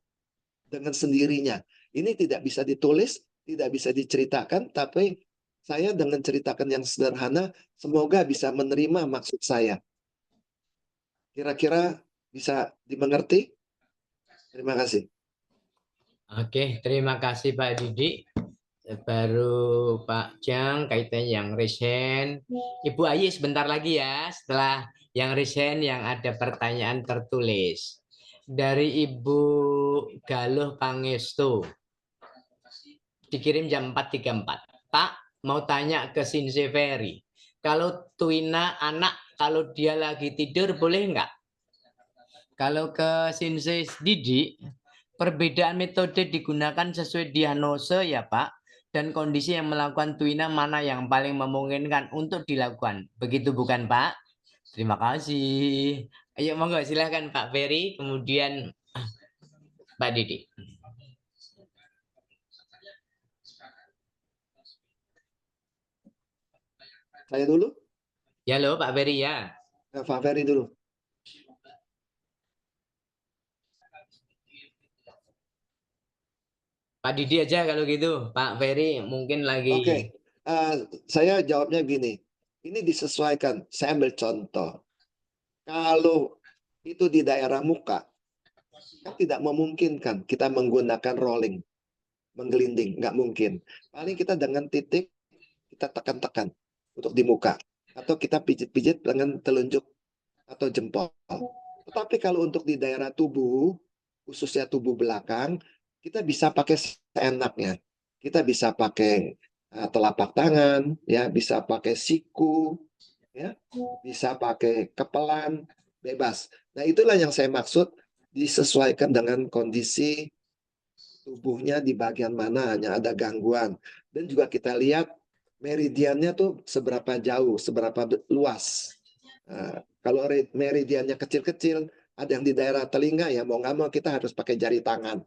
dengan sendirinya. Ini tidak bisa ditulis, tidak bisa diceritakan, tapi saya dengan ceritakan yang sederhana, semoga bisa menerima maksud saya. Kira-kira bisa dimengerti? Terima kasih. Oke, terima kasih Pak Didi. Baru Pak Jang kaitannya yang resen. Ibu Ayi sebentar lagi ya, setelah yang resen yang ada pertanyaan tertulis. Dari Ibu Galuh Pangestu. Dikirim jam 4.34. Pak, mau tanya ke Sinseveri. Kalau Twina anak, kalau dia lagi tidur boleh nggak? Kalau ke Sinse Didi, perbedaan metode digunakan sesuai diagnose ya Pak, dan kondisi yang melakukan Twina mana yang paling memungkinkan untuk dilakukan. Begitu bukan Pak? Terima kasih. Ayo monggo silahkan Pak Ferry, kemudian Pak Didi. Saya dulu? Ya loh Pak Ferry ya. Pak Ferry dulu. Pak Didi aja kalau gitu. Pak Ferry mungkin lagi. Oke, saya jawabnya gini. Ini disesuaikan. Saya ambil contoh. Kalau itu di daerah muka, kan tidak memungkinkan kita menggunakan rolling, menggelinding, nggak mungkin. Paling kita dengan titik, kita tekan-tekan untuk di muka. Atau kita pijit-pijit dengan telunjuk atau jempol. Tetapi kalau untuk di daerah tubuh, khususnya tubuh belakang, kita bisa pakai seenaknya. Kita bisa pakai telapak tangan, ya, bisa pakai siku, ya, bisa pakai kepelan, bebas. Nah, itulah yang saya maksud disesuaikan dengan kondisi tubuhnya di bagian mana hanya ada gangguan. Dan juga kita lihat meridiannya tuh seberapa jauh, seberapa luas. Kalau meridiannya kecil-kecil, ada yang di daerah telinga, ya mau nggak mau kita harus pakai jari tangan.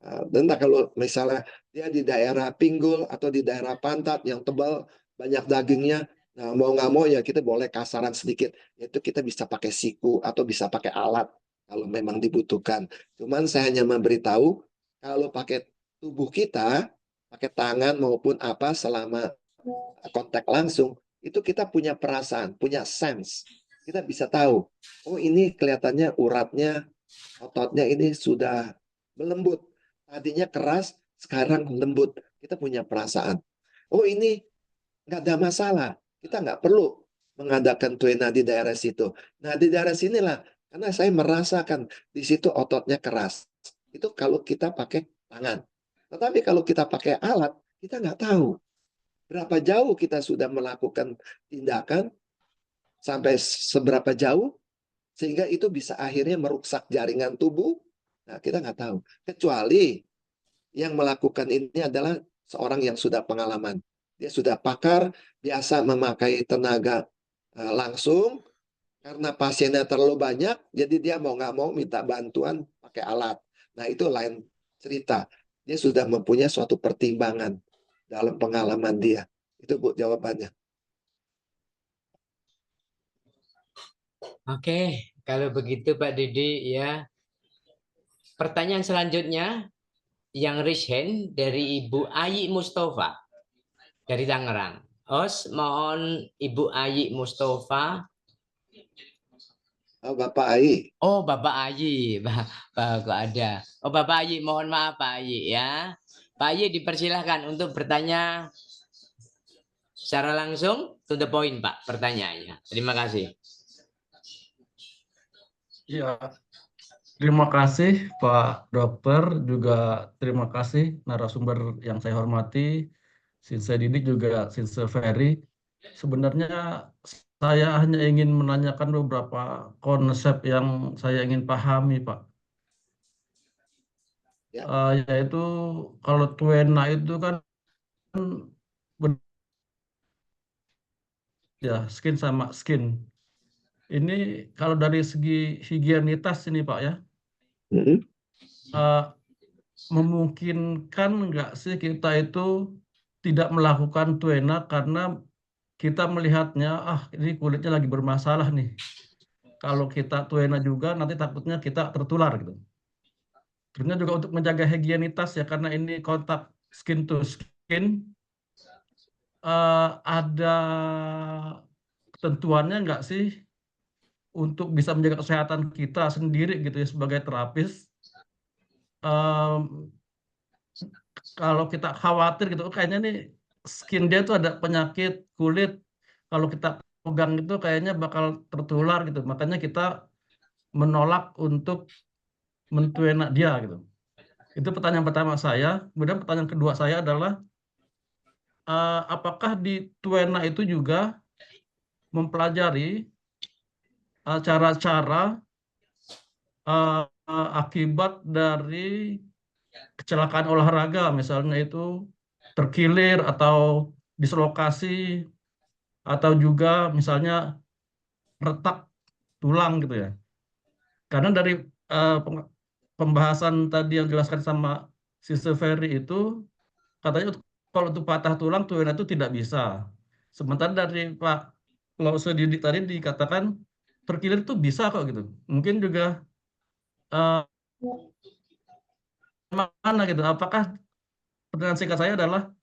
Dan kalau misalnya dia di daerah pinggul atau di daerah pantat yang tebal, banyak dagingnya, nah mau nggak mau ya kita boleh kasaran sedikit. Yaitu kita bisa pakai siku atau bisa pakai alat kalau memang dibutuhkan. Cuman saya hanya memberitahu, kalau pakai tubuh kita, pakai tangan maupun apa selama kontak langsung, itu kita punya perasaan, punya sense. Kita bisa tahu, oh ini kelihatannya uratnya, ototnya ini sudah melembut. Tadinya keras, sekarang lembut. Kita punya perasaan. Oh ini nggak ada masalah. Kita nggak perlu mengadakan Twina di daerah situ. Nah di daerah sinilah, karena saya merasakan di situ ototnya keras. Itu kalau kita pakai tangan. Tetapi kalau kita pakai alat, kita nggak tahu berapa jauh kita sudah melakukan tindakan, sampai seberapa jauh, sehingga itu bisa akhirnya merusak jaringan tubuh. Nah, kita nggak tahu. Kecuali yang melakukan ini adalah seorang yang sudah pengalaman. Dia sudah pakar, biasa memakai tenaga langsung, karena pasiennya terlalu banyak, jadi dia mau nggak mau minta bantuan pakai alat. Nah, itu lain cerita. Dia sudah mempunyai suatu pertimbangan dalam pengalaman dia. Itu Bu jawabannya. Oke, kalau begitu Pak Didi ya. Pertanyaan selanjutnya yang risen dari Ibu Ayi Mustafa dari Tangerang. Os, mohon Ibu Ayi Mustafa. Oh, Bapak Ayi. Oh, Bapak Ayi. Kok ada. Oh, Bapak Ayi, mohon maaf Pak Ayi ya. Pak Ayi dipersilahkan untuk bertanya secara langsung, to the point Pak, pertanyaannya. Terima kasih. Ya, terima kasih Pak Dokter, juga terima kasih narasumber yang saya hormati. Sinse Didik juga Sinse Ferry. Sebenarnya saya hanya ingin menanyakan beberapa konsep yang saya ingin pahami, Pak. Ya. Yaitu kalau Tuena itu kan ya skin sama skin. Ini kalau dari segi higienitas ini Pak ya, memungkinkan nggak sih kita itu tidak melakukan Tuena karena kita melihatnya, ini kulitnya lagi bermasalah nih. Kalau kita Tuena juga nanti takutnya kita tertular gitu. Terusnya juga untuk menjaga higienitas ya, karena ini kontak skin to skin, ada ketentuannya nggak sih untuk bisa menjaga kesehatan kita sendiri gitu ya sebagai terapis. Kalau kita khawatir gitu, kayaknya nih skin dia tuh ada penyakit kulit, kalau kita pegang itu kayaknya bakal tertular gitu. Makanya kita menolak untuk mentuena dia gitu. Itu pertanyaan pertama saya. Kemudian pertanyaan kedua saya adalah apakah di tuena itu juga mempelajari cara-cara akibat dari kecelakaan olahraga, misalnya itu terkilir atau dislokasi, atau juga misalnya retak tulang gitu ya. Karena dari pembahasan tadi yang dijelaskan sama Sister Ferry itu, katanya kalau untuk patah tulang tuena itu tidak bisa. Sementara dari Pak Lause Didik tadi dikatakan terkilir itu bisa kok gitu. Mungkin juga mana gitu, apakah pertanyaan singkat saya adalah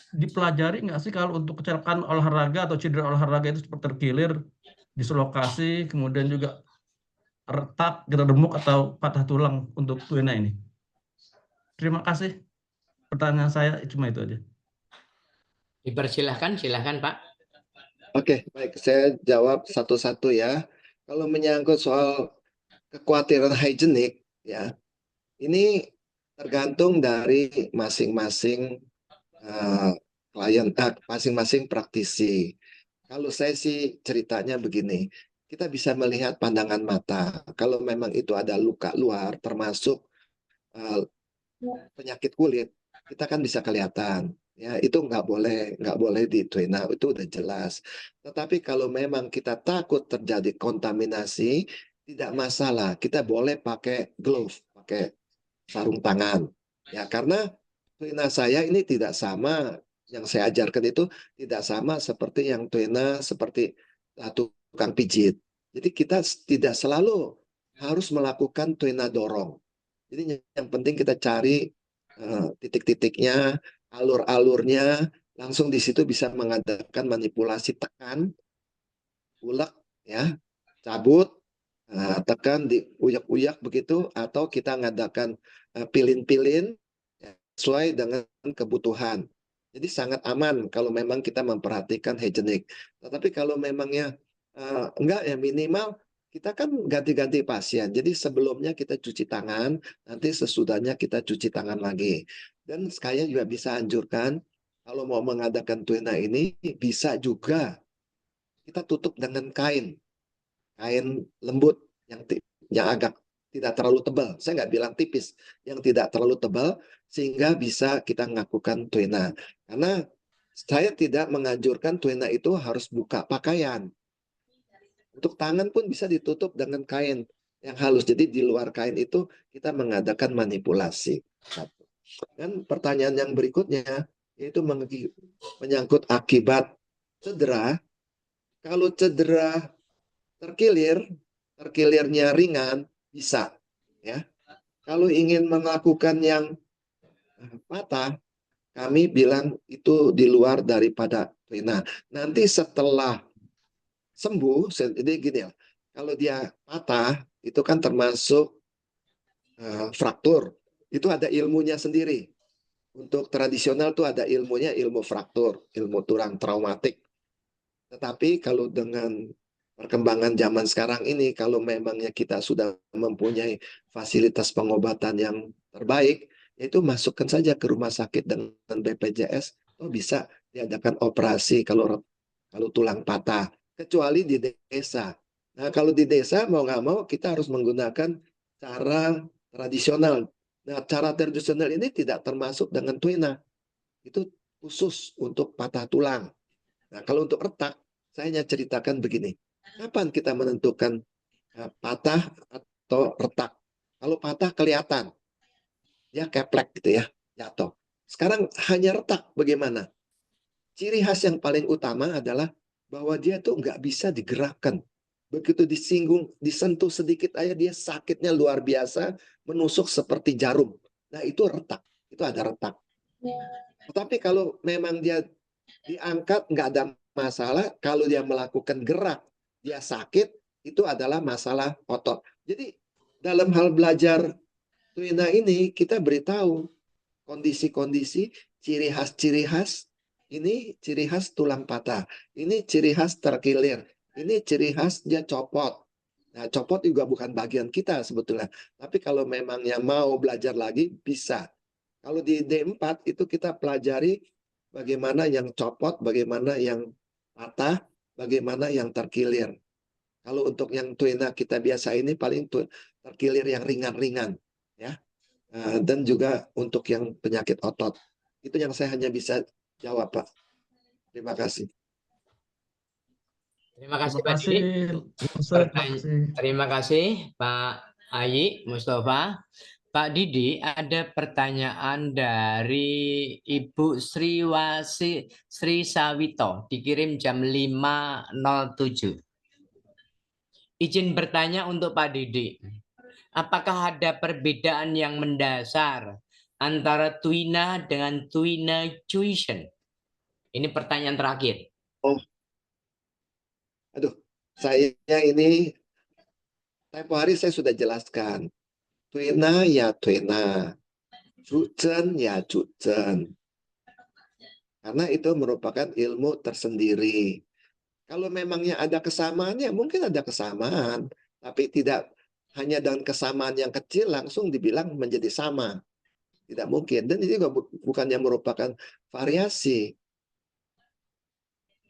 dipelajari nggak sih kalau untuk kecelakaan olahraga atau cedera olahraga itu seperti terkilir, dislokasi, kemudian juga retak, gitu, remuk atau patah tulang untuk tuena ini. Terima kasih. Pertanyaan saya cuma itu aja. Dipersilahkan, silahkan Pak. Oke, baik. Saya jawab satu-satu ya. Kalau menyangkut soal kekhawatiran higienik, ya, ini tergantung dari masing-masing klien, masing-masing praktisi. Kalau saya sih ceritanya begini, kita bisa melihat pandangan mata. Kalau memang itu ada luka luar, termasuk penyakit kulit, kita kan bisa kelihatan. Ya, itu nggak boleh di tuena, itu udah jelas. Tetapi kalau memang kita takut terjadi kontaminasi, tidak masalah. Kita boleh pakai glove, pakai sarung tangan. Ya, karena tuena saya ini tidak sama, yang saya ajarkan itu tidak sama seperti yang tuena seperti tukang pijit. Jadi kita tidak selalu harus melakukan tuena dorong. Jadi yang penting kita cari titik-titiknya, alur-alurnya, langsung di situ bisa mengadakan manipulasi tekan, ulek, ya, cabut, tekan, diuyak-uyak begitu, atau kita ngadakan pilin-pilin ya, sesuai dengan kebutuhan. Jadi sangat aman kalau memang kita memperhatikan higienik. Tetapi kalau memangnya enggak ya, minimal kita kan ganti-ganti pasien. Jadi sebelumnya kita cuci tangan, nanti sesudahnya kita cuci tangan lagi. Dan saya juga bisa anjurkan, kalau mau mengadakan tuena ini, bisa juga kita tutup dengan kain lembut yang agak tidak terlalu tebal. Saya nggak bilang tipis, yang tidak terlalu tebal, sehingga bisa kita melakukan tuena. Karena saya tidak menganjurkan tuena itu harus buka pakaian. Untuk tangan pun bisa ditutup dengan kain yang halus. Jadi di luar kain itu kita mengadakan manipulasi. Dan pertanyaan yang berikutnya yaitu menyangkut akibat cedera. Kalau cedera terkilirnya ringan bisa, ya. Kalau ingin melakukan yang patah, kami bilang itu di luar daripada tuena. Nanti setelah sembuh, jadi gini ya, kalau dia patah, itu kan termasuk fraktur. Itu ada ilmunya sendiri. Untuk tradisional tuh ada ilmunya, ilmu fraktur, ilmu tulang traumatik. Tetapi kalau dengan perkembangan zaman sekarang ini, kalau memangnya kita sudah mempunyai fasilitas pengobatan yang terbaik, itu masukkan saja ke rumah sakit dengan BPJS, bisa diadakan operasi kalau tulang patah, kecuali di desa. Nah, kalau di desa mau nggak mau kita harus menggunakan cara tradisional. Nah, cara tradisional ini tidak termasuk dengan tuina. Itu khusus untuk patah tulang. Nah, kalau untuk retak, saya hanya ceritakan begini. Kapan kita menentukan patah atau retak? Kalau patah kelihatan, dia keplek gitu ya, jatuh. Sekarang hanya retak bagaimana? Ciri khas yang paling utama adalah bahwa dia tuh nggak bisa digerakkan. Begitu disinggung, disentuh sedikit aja dia sakitnya luar biasa, menusuk seperti jarum. Nah itu retak, itu ada retak. Tetapi kalau memang dia diangkat nggak ada masalah, kalau dia melakukan gerak, dia sakit, itu adalah masalah otot. Jadi dalam hal belajar tuina ini kita beritahu kondisi-kondisi, ciri khas ini ciri khas tulang patah, ini ciri khas terkilir, ini ciri khas dia copot. Nah, copot juga bukan bagian kita sebetulnya. Tapi kalau memangnya mau belajar lagi, bisa. Kalau di D4 itu kita pelajari bagaimana yang copot, bagaimana yang patah, bagaimana yang terkilir. Kalau untuk yang tuina kita biasa ini paling terkilir yang ringan-ringan, ya. Dan juga untuk yang penyakit otot. Itu yang saya hanya bisa jawab, Pak. Terima kasih. Terima kasih Terima Pak kasih, Didi. Terima kasih Pak Ayi Mustafa. Pak Didi, ada pertanyaan dari Ibu Sri Sawito, dikirim jam 5.07. Izin bertanya untuk Pak Didi. Apakah ada perbedaan yang mendasar antara tuina dengan tuina tuition? Ini pertanyaan terakhir. Oh, aduh, saya ini tempo hari saya sudah jelaskan. Tuina ya tuina, cucen ya cucen. Karena itu merupakan ilmu tersendiri. Kalau memangnya ada kesamaan, ya mungkin ada kesamaan. Tapi tidak hanya dengan kesamaan yang kecil langsung dibilang menjadi sama. Tidak mungkin. Dan ini juga bukannya merupakan variasi.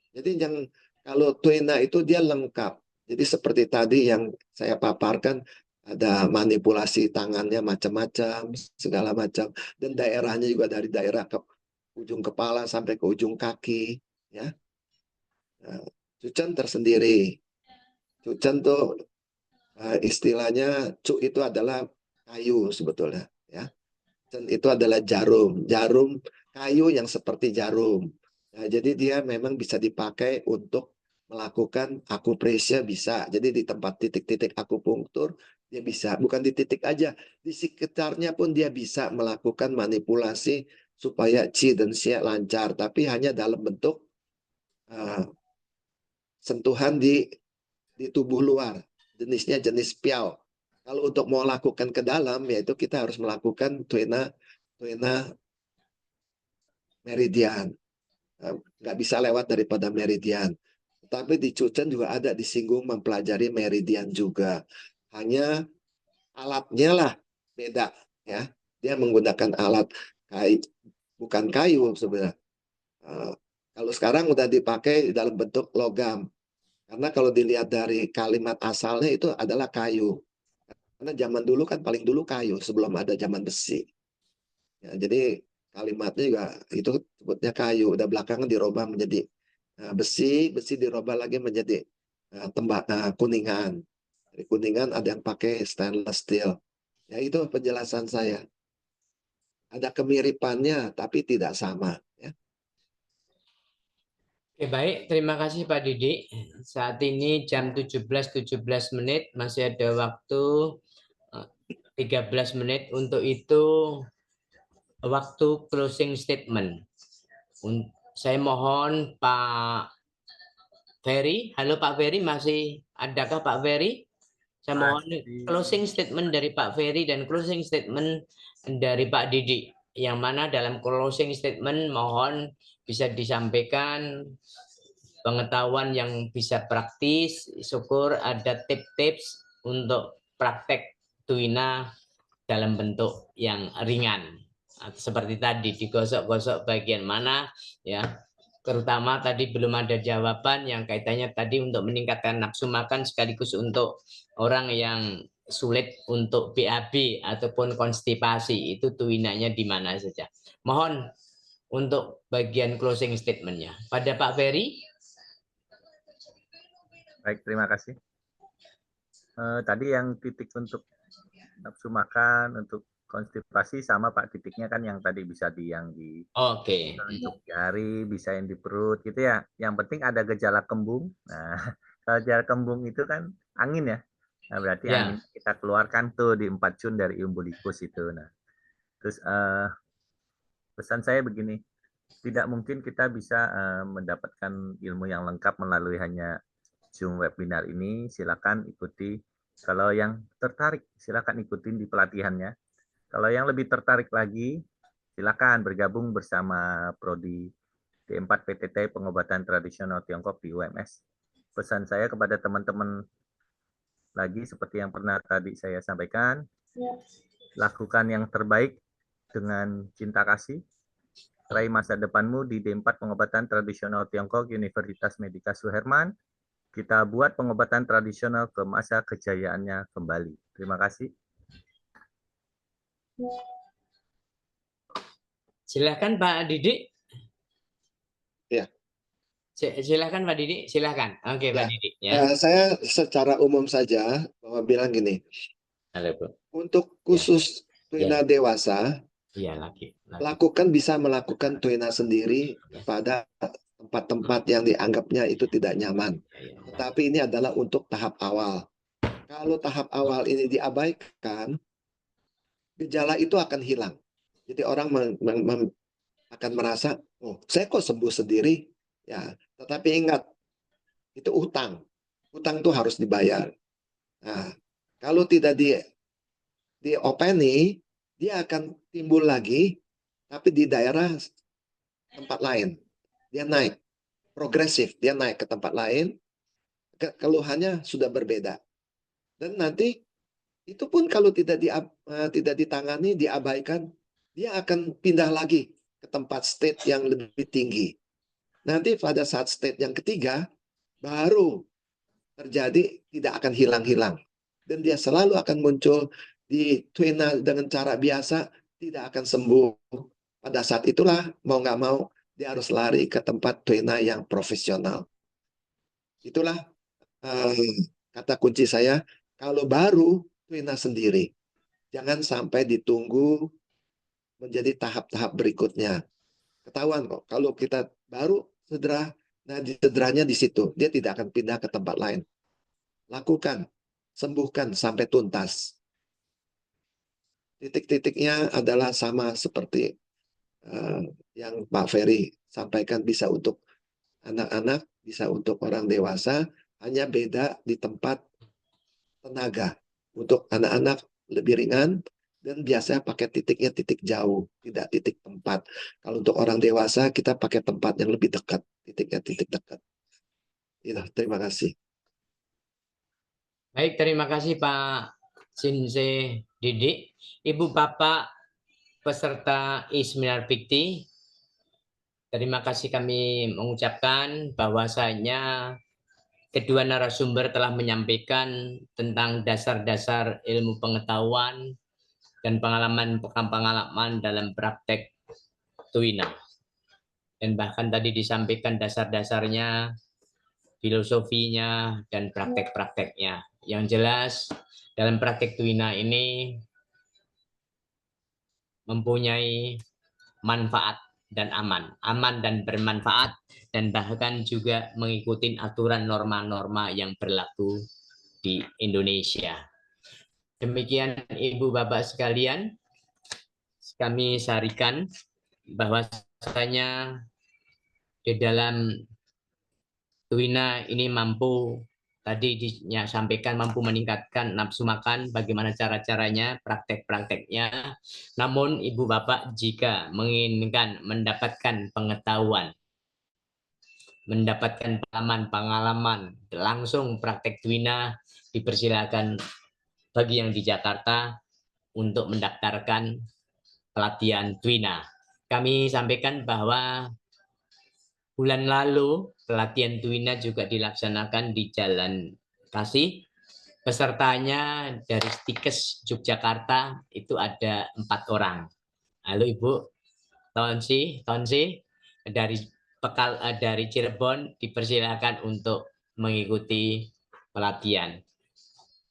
Jadi yang kalau tuina itu dia lengkap. Jadi seperti tadi yang saya paparkan, ada manipulasi tangannya macam-macam, segala macam. Dan daerahnya juga dari daerah ke ujung kepala sampai ke ujung kaki. Ya. Nah, cucen tersendiri. Cucen tuh istilahnya cu itu adalah kayu sebetulnya. Ya. Dan itu adalah jarum. Jarum kayu yang seperti jarum. Nah, jadi dia memang bisa dipakai untuk melakukan akupresya bisa. Jadi di tempat titik-titik akupunktur dia bisa. Bukan di titik aja. Di sekitarnya pun dia bisa melakukan manipulasi supaya qi dan xie lancar. Tapi hanya dalam bentuk sentuhan di tubuh luar. Jenisnya jenis piao. Kalau untuk mau lakukan ke dalam, yaitu kita harus melakukan tuina meridian. Nggak bisa lewat daripada meridian. Tapi di Cucen juga ada disinggung mempelajari meridian juga. Hanya alatnya lah beda. Ya, dia menggunakan alat kayu, bukan kayu sebenarnya. Kalau sekarang udah dipakai dalam bentuk logam. Karena kalau dilihat dari kalimat asalnya itu adalah kayu. Karena zaman dulu kan paling dulu kayu sebelum ada zaman besi. Ya, jadi kalimatnya juga itu sebutnya kayu. Udah belakangan dirubah menjadi besi, besi dirubah lagi menjadi kuningan. Dari kuningan ada yang pakai stainless steel. Ya itu penjelasan saya. Ada kemiripannya tapi tidak sama. Ya. Oke, baik, terima kasih Pak Didi. Saat ini jam 17.17 menit, masih ada waktu 13 menit. Untuk itu waktu closing statement. Saya mohon Pak Ferry. Halo Pak Ferry, masih adakah Pak Ferry? Saya mohon closing statement dari Pak Ferry dan closing statement dari Pak Didi. Yang mana dalam closing statement mohon bisa disampaikan pengetahuan yang bisa praktis. Syukur ada tips-tips untuk praktek tuina dalam bentuk yang ringan. seperti tadi digosok-gosok bagian mana ya, terutama tadi belum ada jawaban yang kaitannya tadi untuk meningkatkan nafsu makan sekaligus untuk orang yang sulit untuk BAB ataupun konstipasi, itu tuinanya di mana saja. Mohon untuk bagian closing statementnya pada Pak Ferry. Baik, terima kasih. Tadi yang titik untuk nafsu makan, untuk konstipasi sama Pak, titiknya kan yang tadi bisa yang di Oke. telunjuk jari, bisa yang di perut gitu ya. Yang penting ada gejala kembung. Nah, kalau gejala kembung itu kan angin ya. Nah, berarti Ya. angin kita keluarkan tuh di 4 cun dari umbilikus itu. Nah, terus pesan saya begini, tidak mungkin kita bisa mendapatkan ilmu yang lengkap melalui hanya Zoom webinar ini. Silakan ikuti. Kalau yang tertarik, silakan ikutin di pelatihannya. Kalau yang lebih tertarik lagi, silakan bergabung bersama Prodi D4 PTT Pengobatan Tradisional Tiongkok di UMS. Pesan saya kepada teman-teman lagi seperti yang pernah tadi saya sampaikan, lakukan yang terbaik dengan cinta kasih. Raih masa depanmu di D4 Pengobatan Tradisional Tiongkok Universitas Medika Suherman. Kita buat pengobatan tradisional ke masa kejayaannya kembali. Terima kasih. Silakan Pak Didik. Ya. Silakan Pak Didik, silakan. Oke, Pak Ya. Didik ya. Saya secara umum saja bahwa bilang gini, Halo, Bu. untuk khusus tuina dewasa, Iya, lagi. bisa melakukan tuina sendiri pada tempat-tempat yang dianggapnya itu tidak nyaman. Tetapi ini adalah untuk tahap awal. Kalau tahap awal ini diabaikan, gejala itu akan hilang. Jadi orang akan merasa, oh, saya kok sembuh sendiri. Ya, tetapi ingat, itu utang. Utang itu harus dibayar. Nah, kalau tidak diopeni, dia akan timbul lagi, tapi di daerah tempat lain. Dia naik, progresif, dia naik ke tempat lain, keluhannya sudah berbeda. Dan nanti itu pun kalau tidak ditangani, diabaikan, dia akan pindah lagi ke tempat state yang lebih tinggi. Nanti pada saat state yang ketiga, baru terjadi tidak akan hilang-hilang. Dan dia selalu akan muncul di tuina dengan cara biasa, tidak akan sembuh. Pada saat itulah, mau nggak mau, dia harus lari ke tempat tuina yang profesional. Itulah kata kunci saya, kalau baru, tuina sendiri. Jangan sampai ditunggu menjadi tahap-tahap berikutnya. Ketahuan kok, kalau kita baru cedera, nah cederanya di situ, dia tidak akan pindah ke tempat lain. Lakukan, sembuhkan sampai tuntas. Titik-titiknya adalah sama seperti yang Pak Ferry sampaikan, bisa untuk anak-anak, bisa untuk orang dewasa, hanya beda di tempat tenaga. Untuk anak-anak lebih ringan, dan biasanya pakai titiknya titik jauh, tidak titik tempat. Kalau untuk orang dewasa, kita pakai tempat yang lebih dekat, titiknya titik dekat. Ya, terima kasih. Baik, terima kasih Pak Sinse Didik. Ibu Bapak peserta e-seminar Bikti, terima kasih kami mengucapkan bahwasanya kedua narasumber telah menyampaikan tentang dasar-dasar ilmu pengetahuan dan pengalaman dalam praktek tuina. Dan bahkan tadi disampaikan dasar-dasarnya, filosofinya, dan praktek-prakteknya. Yang jelas, dalam praktek tuina ini mempunyai manfaat dan aman dan bermanfaat, dan bahkan juga mengikuti aturan norma-norma yang berlaku di Indonesia. Demikian Ibu Bapak sekalian, kami sarikan bahwasanya di dalam tuina ini mampu, tadi disampaikan, mampu meningkatkan nafsu makan, bagaimana cara-caranya, praktek-prakteknya. Namun Ibu Bapak jika menginginkan mendapatkan pengetahuan, mendapatkan pengalaman langsung praktek tuina, dipersilakan bagi yang di Jakarta untuk mendaftarkan pelatihan Twina. Kami sampaikan bahwa bulan lalu pelatihan Twina juga dilaksanakan di Jalan Kasih. Pesertanya dari Stikes Yogyakarta itu ada 4 orang. Halo Ibu Tonsi dari Cirebon dipersilakan untuk mengikuti pelatihan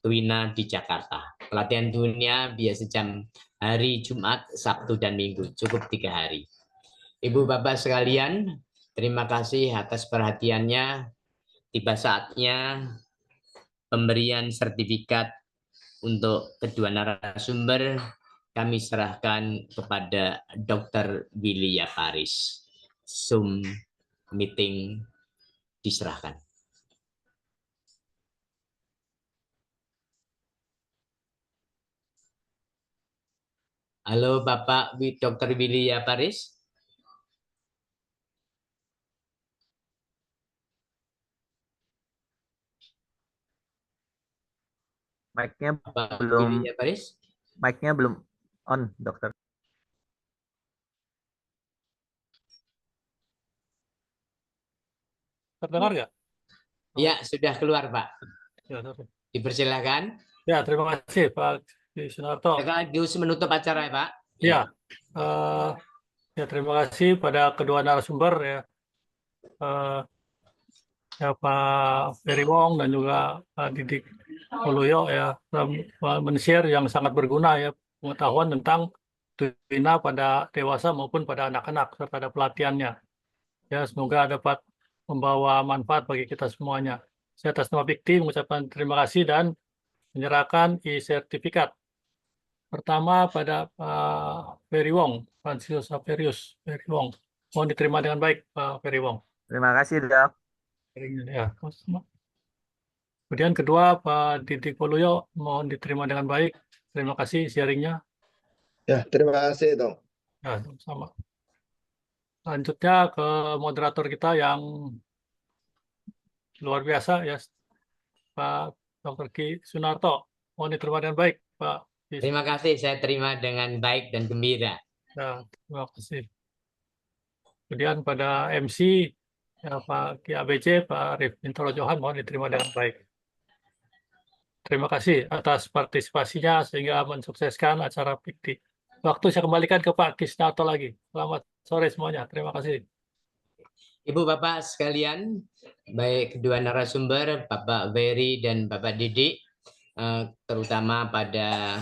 Twina di Jakarta. Pelatihan Twina biasa jam hari Jumat, Sabtu, dan Minggu. Cukup 3 hari. Ibu Bapak sekalian, terima kasih atas perhatiannya. Tiba saatnya pemberian sertifikat untuk kedua narasumber. Kami serahkan kepada Dr. Willy Paris. Zoom meeting diserahkan. Halo Bapak Dr. Willy Paris. Mic-nya Bapak belum Willy Paris. mic-nya belum on, dokter. Terdengar nggak? Ya, sudah keluar Pak. Ya, Dipersilakan. ya, terima kasih Pak Sunarto. Sekaligus menutup acara ya Pak. Ya, ya terima kasih pada kedua narasumber ya, ya Pak Ferry Wong dan juga Pak Didik Waluyo ya, men-share yang sangat berguna ya, pengetahuan tentang Twina pada dewasa maupun pada anak-anak serta ada pelatihannya. Ya, semoga dapat membawa manfaat bagi kita semuanya. Saya atas nama Bikti mengucapkan terima kasih dan menyerahkan e-sertifikat. Pertama pada Pak Ferry Wong, Francis Saverius Ferry Wong. Mohon diterima dengan baik Pak Ferry Wong. Terima kasih, Dok. Ya. Kemudian kedua Pak Didik Waluyo, mohon diterima dengan baik. Terima kasih sharingnya. Ya, terima kasih dong. Ya, sama. Lanjutnya ke moderator kita yang luar biasa ya, Pak Dr. Ki Sunarto. Mohon diterima dengan baik, Pak. Terima kasih, saya terima dengan baik dan gembira. Ya, terima kasih. Kemudian pada MC, ya, Pak Ki ABC, Pak Arif Mintoro Johan, mohon diterima dengan baik. Terima kasih atas partisipasinya sehingga mensukseskan acara Bikti. Waktu saya kembalikan ke Pak Kisnato lagi. Selamat sore semuanya. Terima kasih. Ibu Bapak sekalian, baik kedua narasumber, Bapak Ferry dan Bapak Didik, terutama pada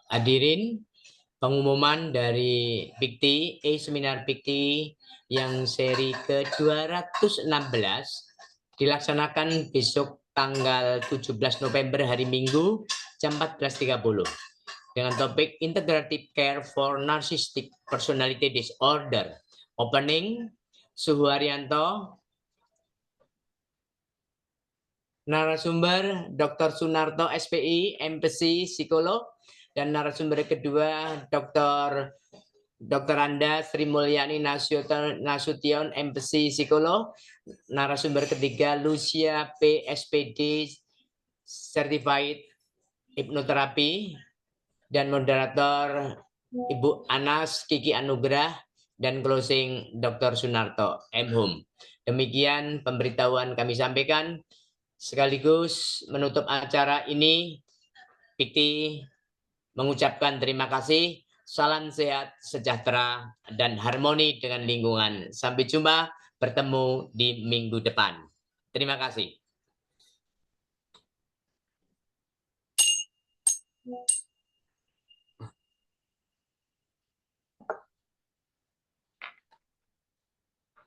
hadirin, pengumuman dari Bikti, seminar Bikti yang seri ke-216 dilaksanakan besok tanggal 17 November hari Minggu jam 14.30 dengan topik Integrative Care for Narcissistic Personality Disorder. Opening Suhu Haryanto, narasumber Dr. Sunarto SPI, MPC Psikolog, dan narasumber kedua Dr. Anda Sri Mulyani Nasution, MPC Psikolog, narasumber ketiga Lucia PSPD Certified Hipnoterapi, dan moderator Ibu Anas Kiki Anugrah, dan closing Dr. Sunarto M.Hum. Demikian pemberitahuan kami sampaikan. Sekaligus menutup acara ini, Bikti mengucapkan terima kasih. Salam sehat, sejahtera, dan harmoni dengan lingkungan. Sampai jumpa, bertemu di minggu depan. Terima kasih.